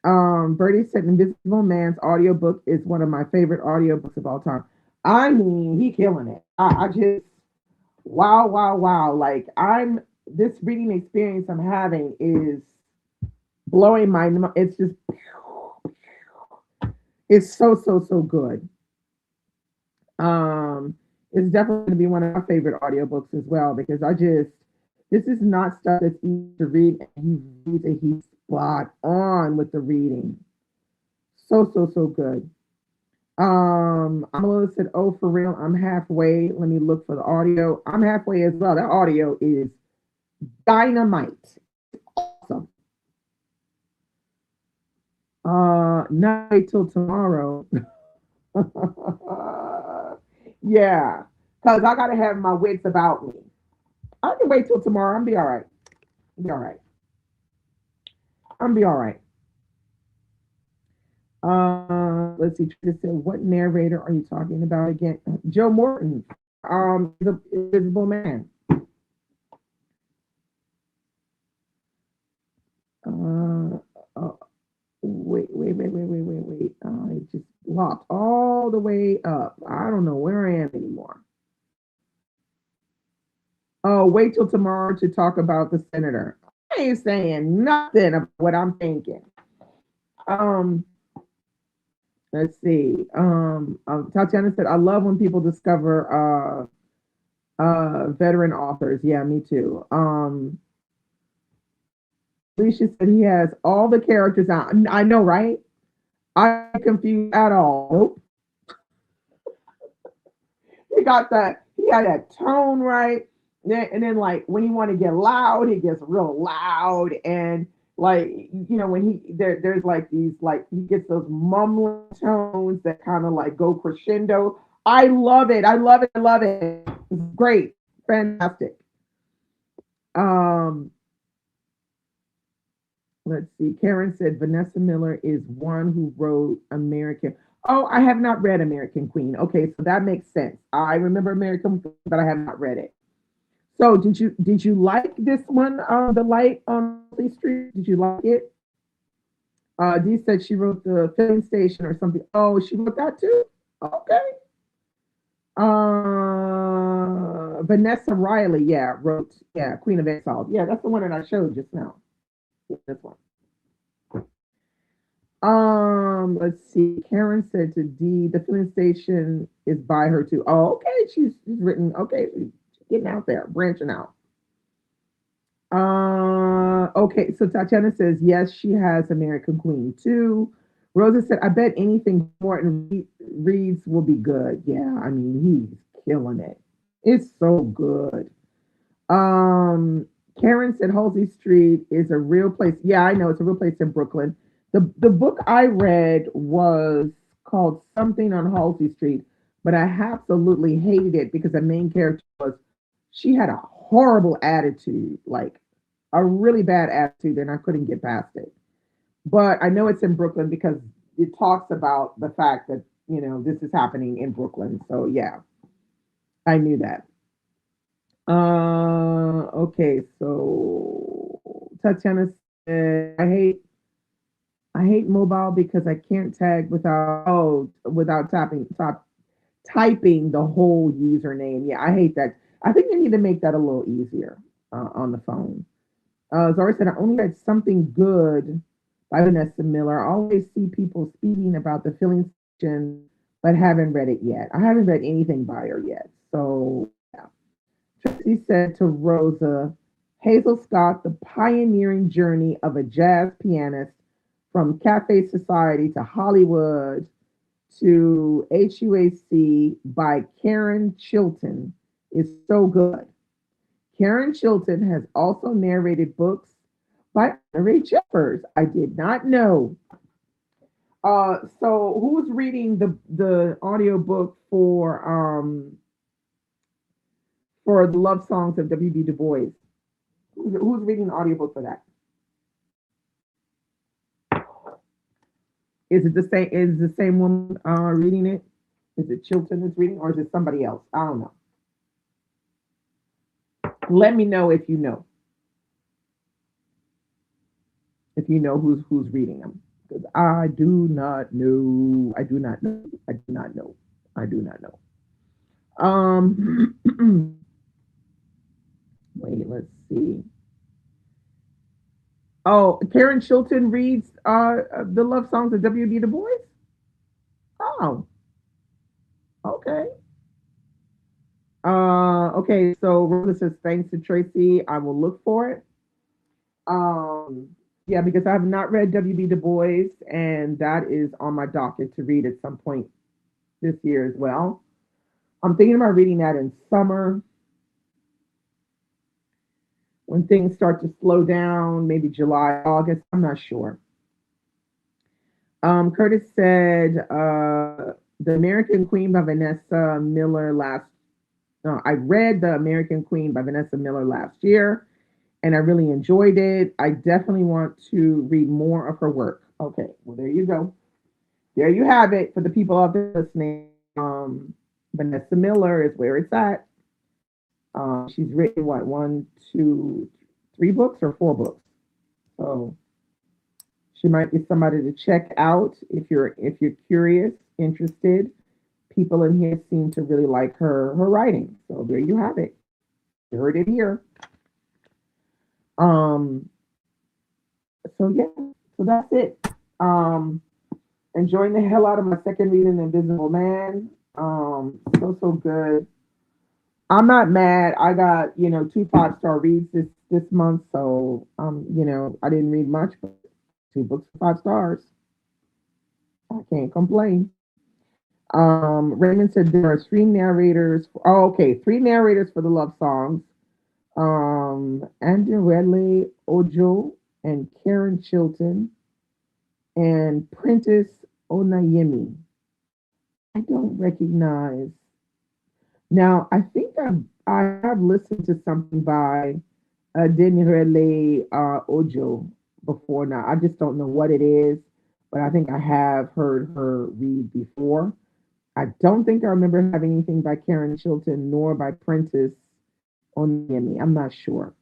Speaker 1: Bertie said Invisible Man's audiobook is one of my favorite audiobooks of all time. I mean, he killing it. I just wow, wow, wow. Like I'm this reading experience I'm having is blowing my it's just it's so good. Um it's definitely gonna be one of my favorite audiobooks as well because I just this is not stuff that's easy to read and he reads and he's spot on with the reading. So good. Amala said, "Oh, for real, I'm halfway. Let me look for the audio. I'm halfway as well. That audio is dynamite. Awesome. Not wait till tomorrow. Yeah, because I gotta have my wits about me. I can wait till tomorrow. I'll be all right. I'll be all right. I'll be all right. Let's see. Trisha said, "What narrator are you talking about again?" Joe Morton. The Invisible Man. Uh, uh, wait. It just locked all the way up. I don't know where I am anymore. Oh, wait till tomorrow to talk about the senator. I ain't saying nothing about what I'm thinking. Um, let's see. Tatiana said, I love when people discover veteran authors. Yeah, me too. Alicia said he has all the characters out. I know, right? I ain't confused at all. Nope. He got that. He had that tone right. And then like when he want to get loud, he gets real loud. And like when there's like these like he gets those mumbling tones that kind of like go crescendo. I love it. I love it. I love it. It's great. Fantastic. Um, let's see. Karen said Vanessa Miller is one who wrote American. Oh, I have not read American Queen. Okay, so that makes sense. I remember American Queen, but I have not read it. So did you like this one, The Light on Lee Street? Did you like it? Dee said she wrote the filling station or something. Oh, she wrote that too? Okay. Vanessa Riley, yeah, wrote Queen of Exile. Yeah, that's the one that I showed just now. Yeah, this one. Let's see. Karen said to Dee, the filling station is by her too. Oh, okay. She's written. Okay, she's getting out there, branching out. Okay, so Tatiana says yes, she has American Queen too. Rosa said, I bet anything Morton reads will be good. Yeah, I mean he's killing it. It's so good. Um, Karen said Halsey Street is a real place. Yeah, I know it's a real place in Brooklyn. The book I read was called Something on Halsey Street, but I absolutely hated it because the main character was she had a horrible attitude, like a really bad attitude, and I couldn't get past it. But I know it's in Brooklyn because it talks about the fact that this is happening in Brooklyn. So yeah, I knew that. Okay, so Tatiana said, I hate mobile because I can't tag without typing the whole username. Yeah, I hate that. I think they need to make that a little easier on the phone. Zara said, I only read Something Good by Vanessa Miller. I always see people speaking about the filling station, but haven't read it yet. I haven't read anything by her yet. So, yeah. Tracy said to Rosa, Hazel Scott, the pioneering journey of a jazz pianist from Cafe Society to Hollywood to HUAC by Karen Chilton is so good. Karen Chilton has also narrated books by Ray Jeffers. I did not know. So who's reading the audiobook for the love songs of W.B. Du Bois? Who's reading the audiobook for that? Is it the same? Is the same woman reading it? Is it Chilton that's reading, or is it somebody else? I don't know. Let me know if you know. If you know who's reading them, because I do not know. I do not know. I do not know. I do not know. Wait, let's see. Oh, Karen Chilton reads the love songs of W.B. Du Bois. Oh, okay. Okay. So Rosa says thanks to Tracy. I will look for it. Um, yeah, because I have not read W.B. Du Bois, and that is on my docket to read at some point this year as well. I'm thinking about reading that in summer when things start to slow down, maybe July, August. I'm not sure. Curtis said the American Queen by Vanessa Miller last. No, I read the American Queen by Vanessa Miller last year, and I really enjoyed it. I definitely want to read more of her work. Okay, well there you go. There you have it for the people out there listening. Vanessa Miller is where it's at. She's written what, one, two, three books or four books. So she might be somebody to check out if you're curious, interested. People in here seem to really like her writing. So there you have it. You heard it here. Um, so yeah, so that's it. Um, enjoying the hell out of my second reading, Invisible Man. So good. I'm not mad. I got, two 5-star reads this month, so I didn't read much, but two books 5 stars. I can't complain. Raymond said there are three narrators. Oh, okay, three narrators for the love songs. Andrele Ojo and Karen Chilton and Prentice Onayemi. I don't recognize. Now, I think I have listened to something by Denirele Ojo before now. I just don't know what it is, but I think I have heard her read before. I don't think I remember having anything by Karen Chilton nor by Prentice Onyemi. I'm not sure.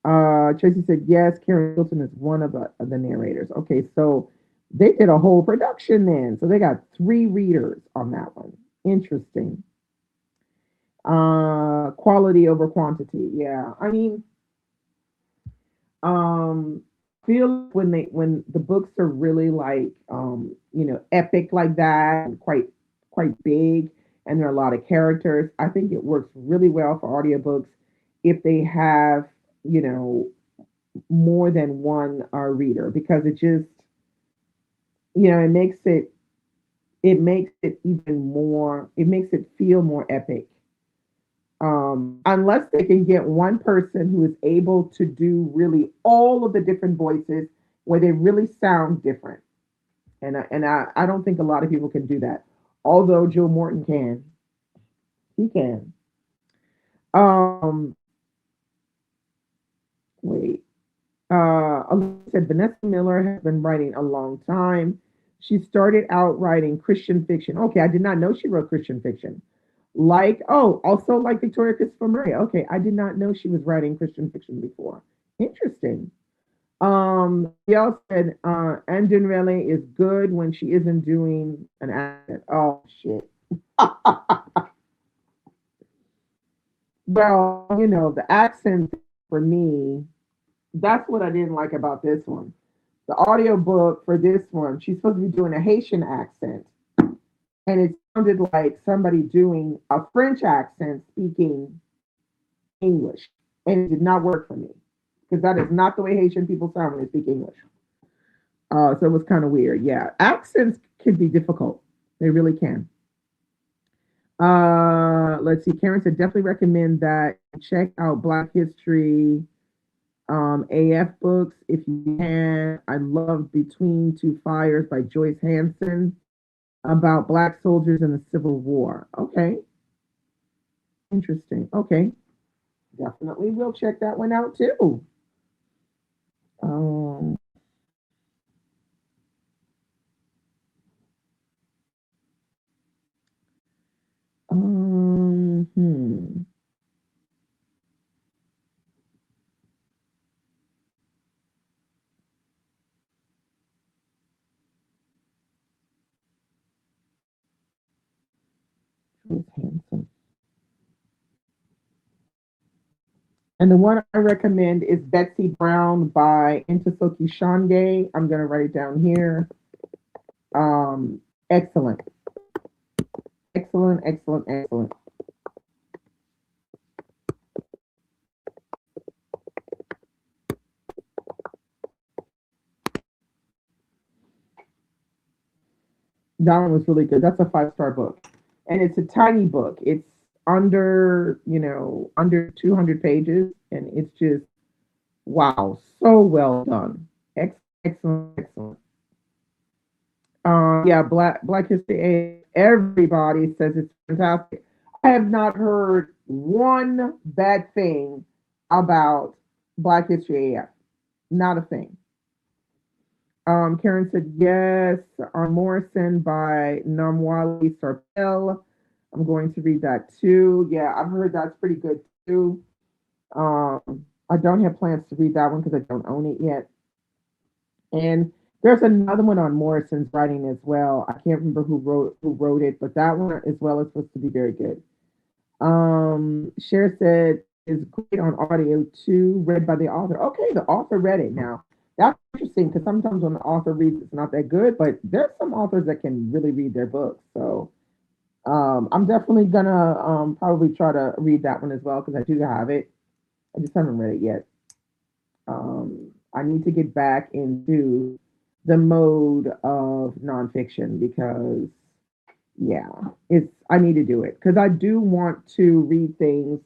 Speaker 1: Tracy said yes. Karen Chilton is one of the narrators. Okay, so they did a whole production then. So they got three readers on that one. Interesting. Quality over quantity. Yeah, I mean, feel like when the books are really like epic like that and quite big and there are a lot of characters. I think it works really well for audiobooks if they have you know more than one reader because it makes it even more, it makes it feel more epic. Unless they can get one person who is able to do really all of the different voices where they really sound different. And I don't think a lot of people can do that. Although Joe Morton can. He can. Um, wait. Alyssa said Vanessa Miller has been writing a long time. She started out writing Christian fiction. Okay, I did not know she wrote Christian fiction. Also like Victoria Christopher Murray. Okay, I did not know she was writing Christian fiction before. Interesting. Y'all said Andin is good when she isn't doing an accent. Oh shit. Well, the accent for me, that's what I didn't like about this one. The audiobook for this one, she's supposed to be doing a Haitian accent. And it sounded like somebody doing a French accent speaking English. And it did not work for me. Because that is not the way Haitian people sound when they speak English. So it was kind of weird. Yeah. Accents can be difficult. They really can. Let's see. Karen said definitely recommend that. Check out Black History AF books if you can. I love Between Two Fires by Joyce Hanson about Black soldiers in the Civil War. Okay, interesting. Okay, definitely we'll check that one out too. Um, hmm. Joyce Hanson. And the one I recommend is Betsy Brown by Intisoki Shange. I'm going to write it down here. Excellent, excellent, excellent, excellent. That one was really good. That's a 5-star book. And it's a tiny book. It's under 200 pages. And it's just, wow, so well done. Excellent, excellent. Yeah, Black History. Everybody says it's fantastic. I have not heard one bad thing about Black History AF. Not a thing. Karen said yes. On Morrison by Namwali Sarpel. I'm going to read that too. Yeah, I've heard that's pretty good too. I don't have plans to read that one because I don't own it yet. And there's another one on Morrison's writing as well. I can't remember who wrote it, but that one as well is supposed to be very good. Cher said is great on audio too, read by the author. Okay, the author read it now. That's interesting because sometimes when the author reads, it's not that good, but there's some authors that can really read their books. So I'm definitely gonna probably try to read that one as well because I do have it. I just haven't read it yet. I need to get back into the mode of nonfiction because yeah, it's I need to do it because I do want to read things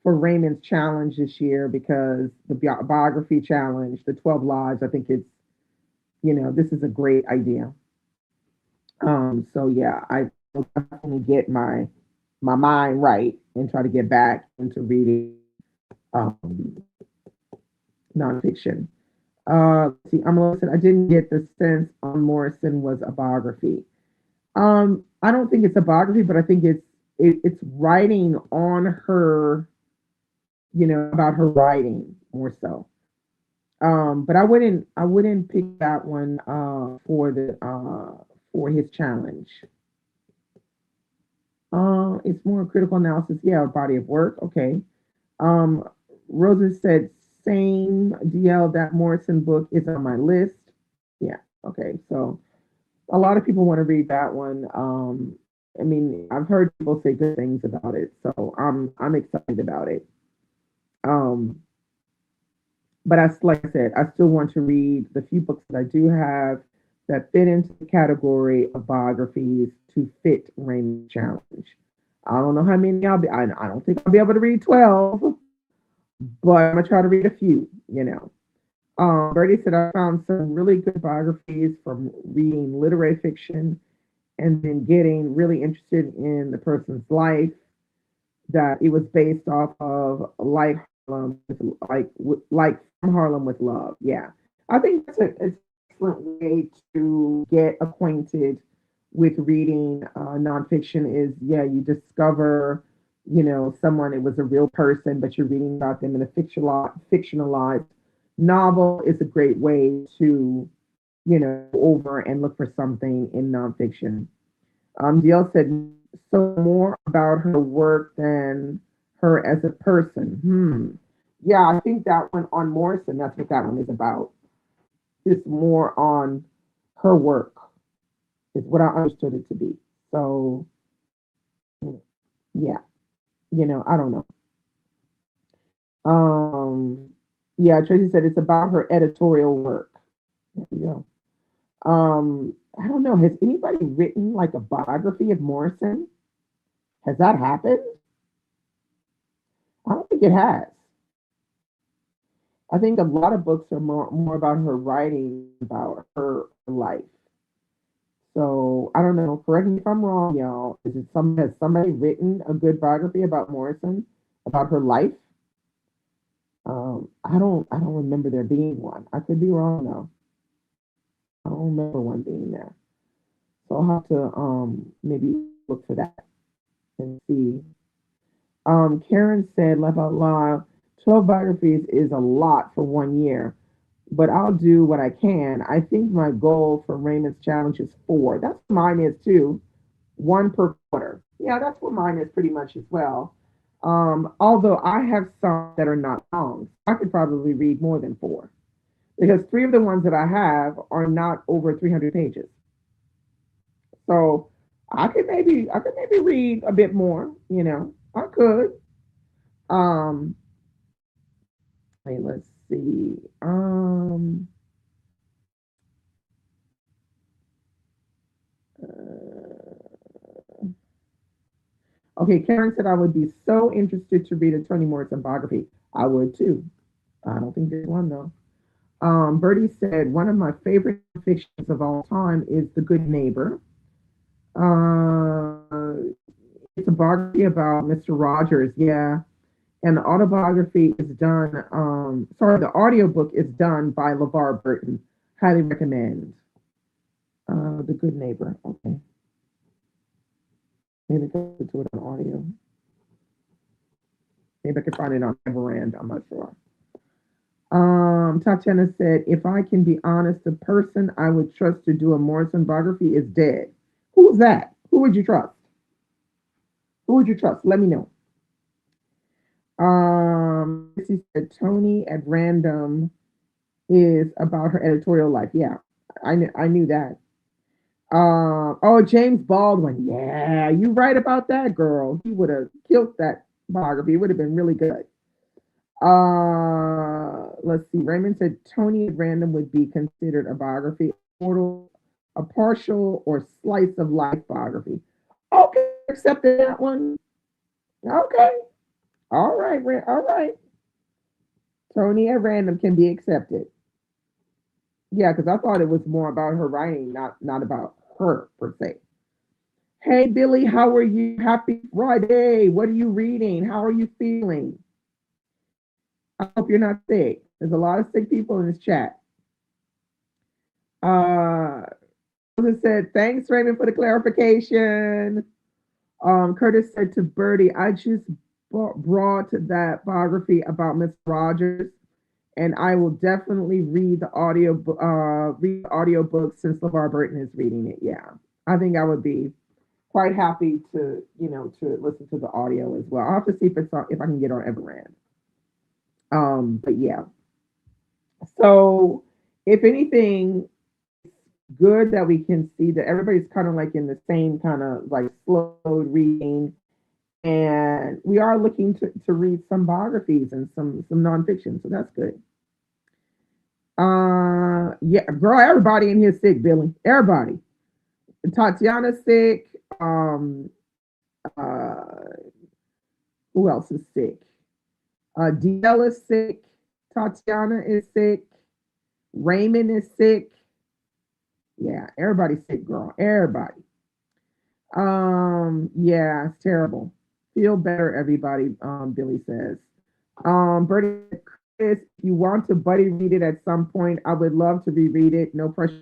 Speaker 1: for Raymond's challenge this year because the biography challenge, the 12 lives, I think it's this is a great idea. So yeah, I will definitely get my mind right and try to get back into reading um, nonfiction. See, I'm listen. I didn't get the sense on Morrison was a biography. I don't think it's a biography, but I think it's writing on her, about her writing more so. But I wouldn't pick that one for his challenge. It's more critical analysis. Yeah, body of work. Okay. Um, Rosa said same DL. That Morrison book is on my list. Yeah. Okay. So a lot of people want to read that one. I mean, I've heard people say good things about it, so I'm excited about it. Um, but like I said, I still want to read the few books that I do have that fit into the category of biographies to fit Raymond's challenge. I don't know how many I'll be. I don't think I'll be able to read 12, but I'm gonna try to read a few. Bertie said I found some really good biographies from reading literary fiction and then getting really interested in the person's life that it was based off of like Harlem, like from Harlem with love. Yeah, I think that's an excellent way to get acquainted with reading nonfiction. Is yeah, you discover someone it was a real person, but you're reading about them in a fictionalized novel. Is a great way to over and look for something in nonfiction. DL said so more about her work than her as a person. Yeah, I think that one on Morrison, that's what that one is about. It's more on her work, is what I understood it to be. So, yeah, I don't know. Um, yeah, Tracy said it's about her editorial work. There you go. I don't know. Has anybody written like a biography of Morrison? Has that happened? I don't think it has. I think a lot of books are more about her writing about her life. So I don't know. Correct me if I'm wrong, y'all. Is it some has somebody written a good biography about Morrison about her life? I don't remember there being one. I could be wrong though. I don't remember one being there. So I'll have to maybe look for that and see. Karen said, laugh out loud, 12 biographies is a lot for 1 year, but I'll do what I can. I think my goal for Raymond's challenge is four. That's what mine is too. One per quarter. Yeah, that's what mine is pretty much as well. Although I have some that are not long. I could probably read more than four because three of the ones that I have are not over 300 pages. So I could maybe read a bit more, I could. Um, Wait, let's see. Okay, Karen said I would be so interested to read a Toni Morrison biography. I would too. I don't think there's one though. Bertie said one of my favorite fictions of all time is The Good Neighbor. Uh, it's a biography about Mr. Rogers, yeah. And the autobiography is done, sorry, the audiobook is done by LeVar Burton. Highly recommend. The Good Neighbor. Okay. Maybe I can listen to it on audio. Maybe I can find it on Everand. I'm not sure. Tatiana said, if I can be honest, the person I would trust to do a Morrison biography is dead. Who's that? Who would you trust? Who would you trust? Let me know. She said Tony at random is about her editorial life. Yeah, I knew that. Oh, James Baldwin. Yeah, you right about that, girl. He would have killed that biography. It would have been really good. Let's see. Raymond said Tony at random would be considered a biography, a partial or slice of life biography. Okay, accepted that one. Okay. All right, all right. Tony at random can be accepted. Yeah, because I thought it was more about her writing, not about her per se. Hey Billy, how are you? Happy Friday. What are you reading? How are you feeling? I hope you're not sick. There's a lot of sick people in this chat. Curtis said, thanks, Raymond, for the clarification. Curtis said to Bertie, I just brought that biography about Mr. Rogers, and I will definitely read the audio book since LeVar Burton is reading it. Yeah, I think I would be quite happy to to listen to the audio as well. I'll have to see if I can get on Everand. But yeah. So if anything, good that we can see that everybody's kind of like in the same kind of like slow reading, and we are looking to read some biographies and some nonfiction. So that's good. Yeah, girl, everybody in here sick, Billy. Everybody. Tatiana's sick. Uh, who else is sick? DL is sick. Tatiana is sick. Raymond is sick. Yeah, everybody's sick, girl. Everybody. Yeah, it's terrible. Feel better, everybody, Billy says. Bertie, Chris, if you want to buddy read it at some point, I would love to reread it. No pressure.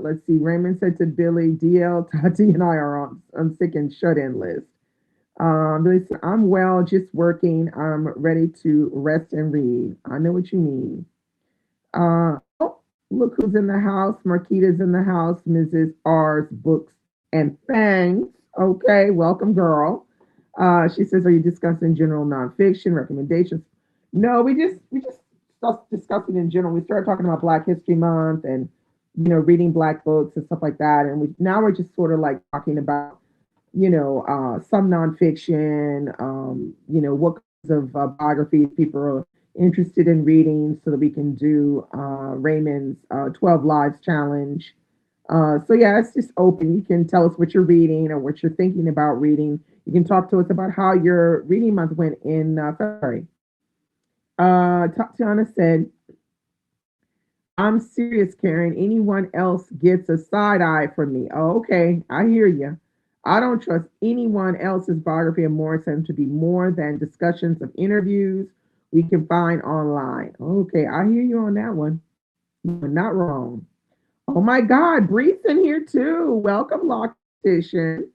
Speaker 1: Let's see. Raymond said to Billy, DL, Tati, and I are on sick and shut-in list. Billy said, I'm well, just working. I'm ready to rest and read. I know what you mean. Oh, look who's in the house. Marquita's in the house. Mrs. R's Books and Fangs. Okay, welcome, girl. She says, "Are you discussing general nonfiction recommendations?" No, we just discussing in general. We started talking about Black History Month and reading Black books and stuff like that, and we're just sort of like talking about some nonfiction. What kinds of biographies people are interested in reading so that we can do Raymond's 12 Lives Challenge. So yeah, it's just open. You can tell us what you're reading or what you're thinking about reading. You can talk to us about how your reading month went in February. Tatiana said, I'm serious, Karen. Anyone else gets a side eye from me. Oh, okay, I hear you. I don't trust anyone else's biography of Morrison to be more than discussions of interviews we can find online. Okay, I hear you on that one. You're not wrong. Oh my God, Bree's in here too. Welcome, Loctician.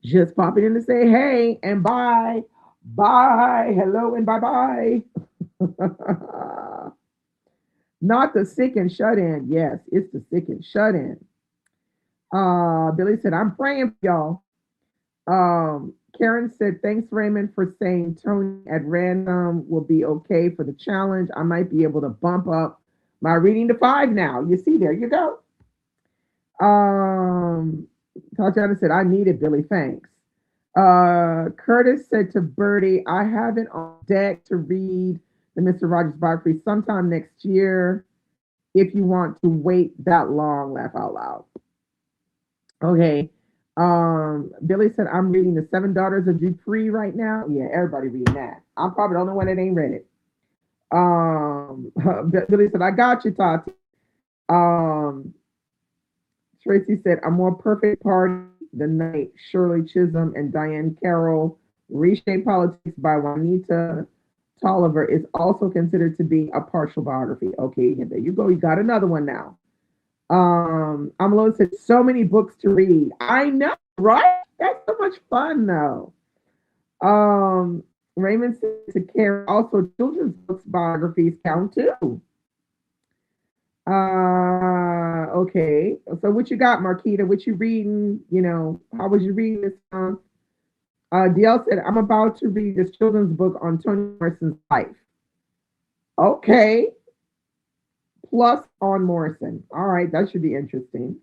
Speaker 1: Just popping in to say hey and bye. Bye. Hello and bye bye. Not the sick and shut in. Yes, it's the sick and shut in. Billy said, I'm praying for y'all. Karen said, thanks, Raymond, for saying Tony at random will be okay for the challenge. I might be able to bump up my reading to 5 now. You see, there you go. Tatiana said, I need it, Billy. Thanks. Curtis said to Bertie, I have it on deck to read the Mr. Rogers biography sometime next year. If you want to wait that long, laugh out loud. Okay. Billy said, I'm reading The Seven Daughters of Dupree right now. Yeah, everybody reading that. I'm probably the only one that ain't read it. Billy said, I got you, Tati. Tracy said, A More Perfect Party, The Night, Shirley Chisholm and Diane Carroll, Reshape Politics by Juanita Tolliver is also considered to be a partial biography. Okay, there you go. You got another one now. Amalo said, so many books to read. I know, right? That's so much fun, though. Raymond said to Karen, also children's books biographies count too. Okay. So what you got, Marquita? What you reading? How was you reading this month? DL said, I'm about to read this children's book on Toni Morrison's life. Okay. Plus on Morrison. All right, that should be interesting.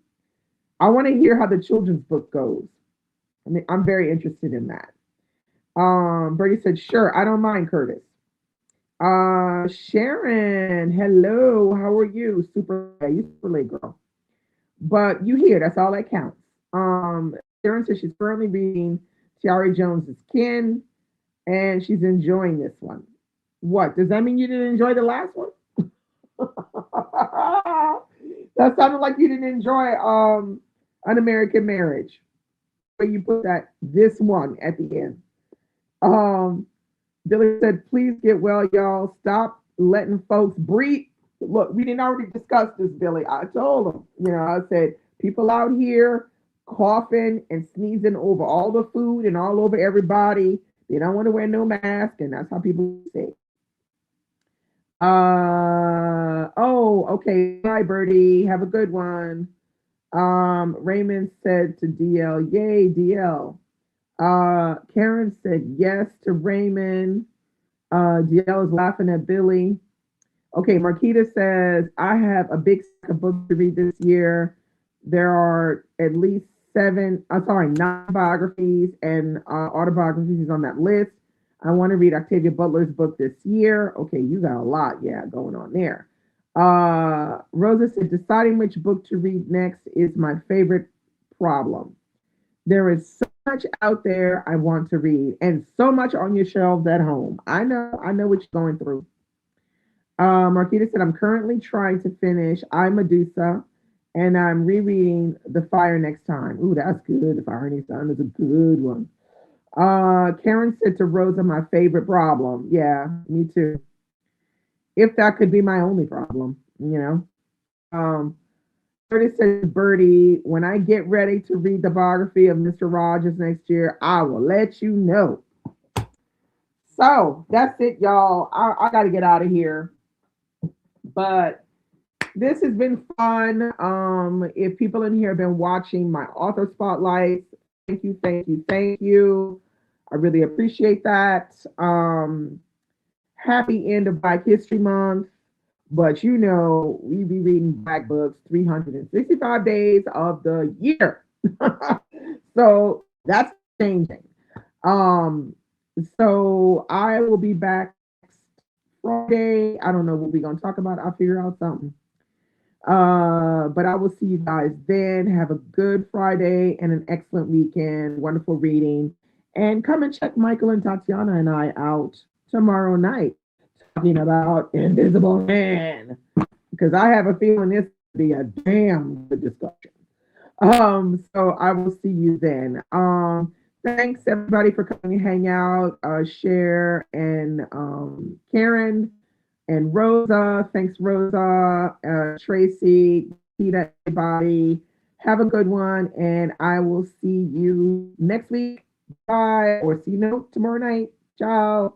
Speaker 1: I want to hear how the children's book goes. I mean, I'm very interested in that. Bertie said, sure, I don't mind, Curtis. Sharon, hello, how are you? Super, yeah, you super late, girl. But you here, that's all that counts. Sharon says she's currently reading Tiara Jones's Kin, and she's enjoying this one. What, does that mean you didn't enjoy the last one? That sounded like you didn't enjoy An American Marriage. Where you put that this one at the end. Um, Billy said, please get well, y'all. Stop letting folks breathe. Look, we didn't already discuss this, Billy. I told him, I said, people out here coughing and sneezing over all the food and all over everybody. They don't want to wear no mask, and that's how people say. Oh, okay. Bye, Birdie. Have a good one. Raymond said to DL, yay, DL. Karen said yes to Raymond. DL is laughing at Billy. Okay, Marquita says, I have a big stack of books to read this year. There are at least nine biographies and autobiographies on that list. I want to read Octavia Butler's book this year. Okay, you got a lot, yeah, going on there. Rosa said, deciding which book to read next is my favorite problem. There is so much out there I want to read and so much on your shelves at home. I know what you're going through. Marquita said, I'm currently trying to finish I, Medusa, and I'm rereading The Fire Next Time. Ooh, that's good. The Fire Next Time is a good one. Karen said to Rosa, my favorite problem. Yeah, me too. If that could be my only problem. Curtis said, Bertie, when I get ready to read the biography of Mr. Rogers next year, I will let you know. So that's it, y'all. I got to get out of here. But this has been fun. If people in here have been watching my author spotlights, thank you, thank you, thank you. I really appreciate that. Happy end of Black History Month. But we be reading Black books 365 days of the year. So that's changing. So I will be back next Friday. I don't know what we're going to talk about. I'll figure out something. But I will see you guys then. Have a good Friday and an excellent weekend. Wonderful reading. And come and check Michael and Tatiana and I out tomorrow night talking about Invisible Man. Because I have a feeling this will be a damn good discussion. So I will see you then. Thanks everybody for coming to hang out, share and Karen and Rosa. Thanks, Rosa, Tracy, Peter, everybody. Have a good one, and I will see you next week. Bye, or see you tomorrow night. Ciao.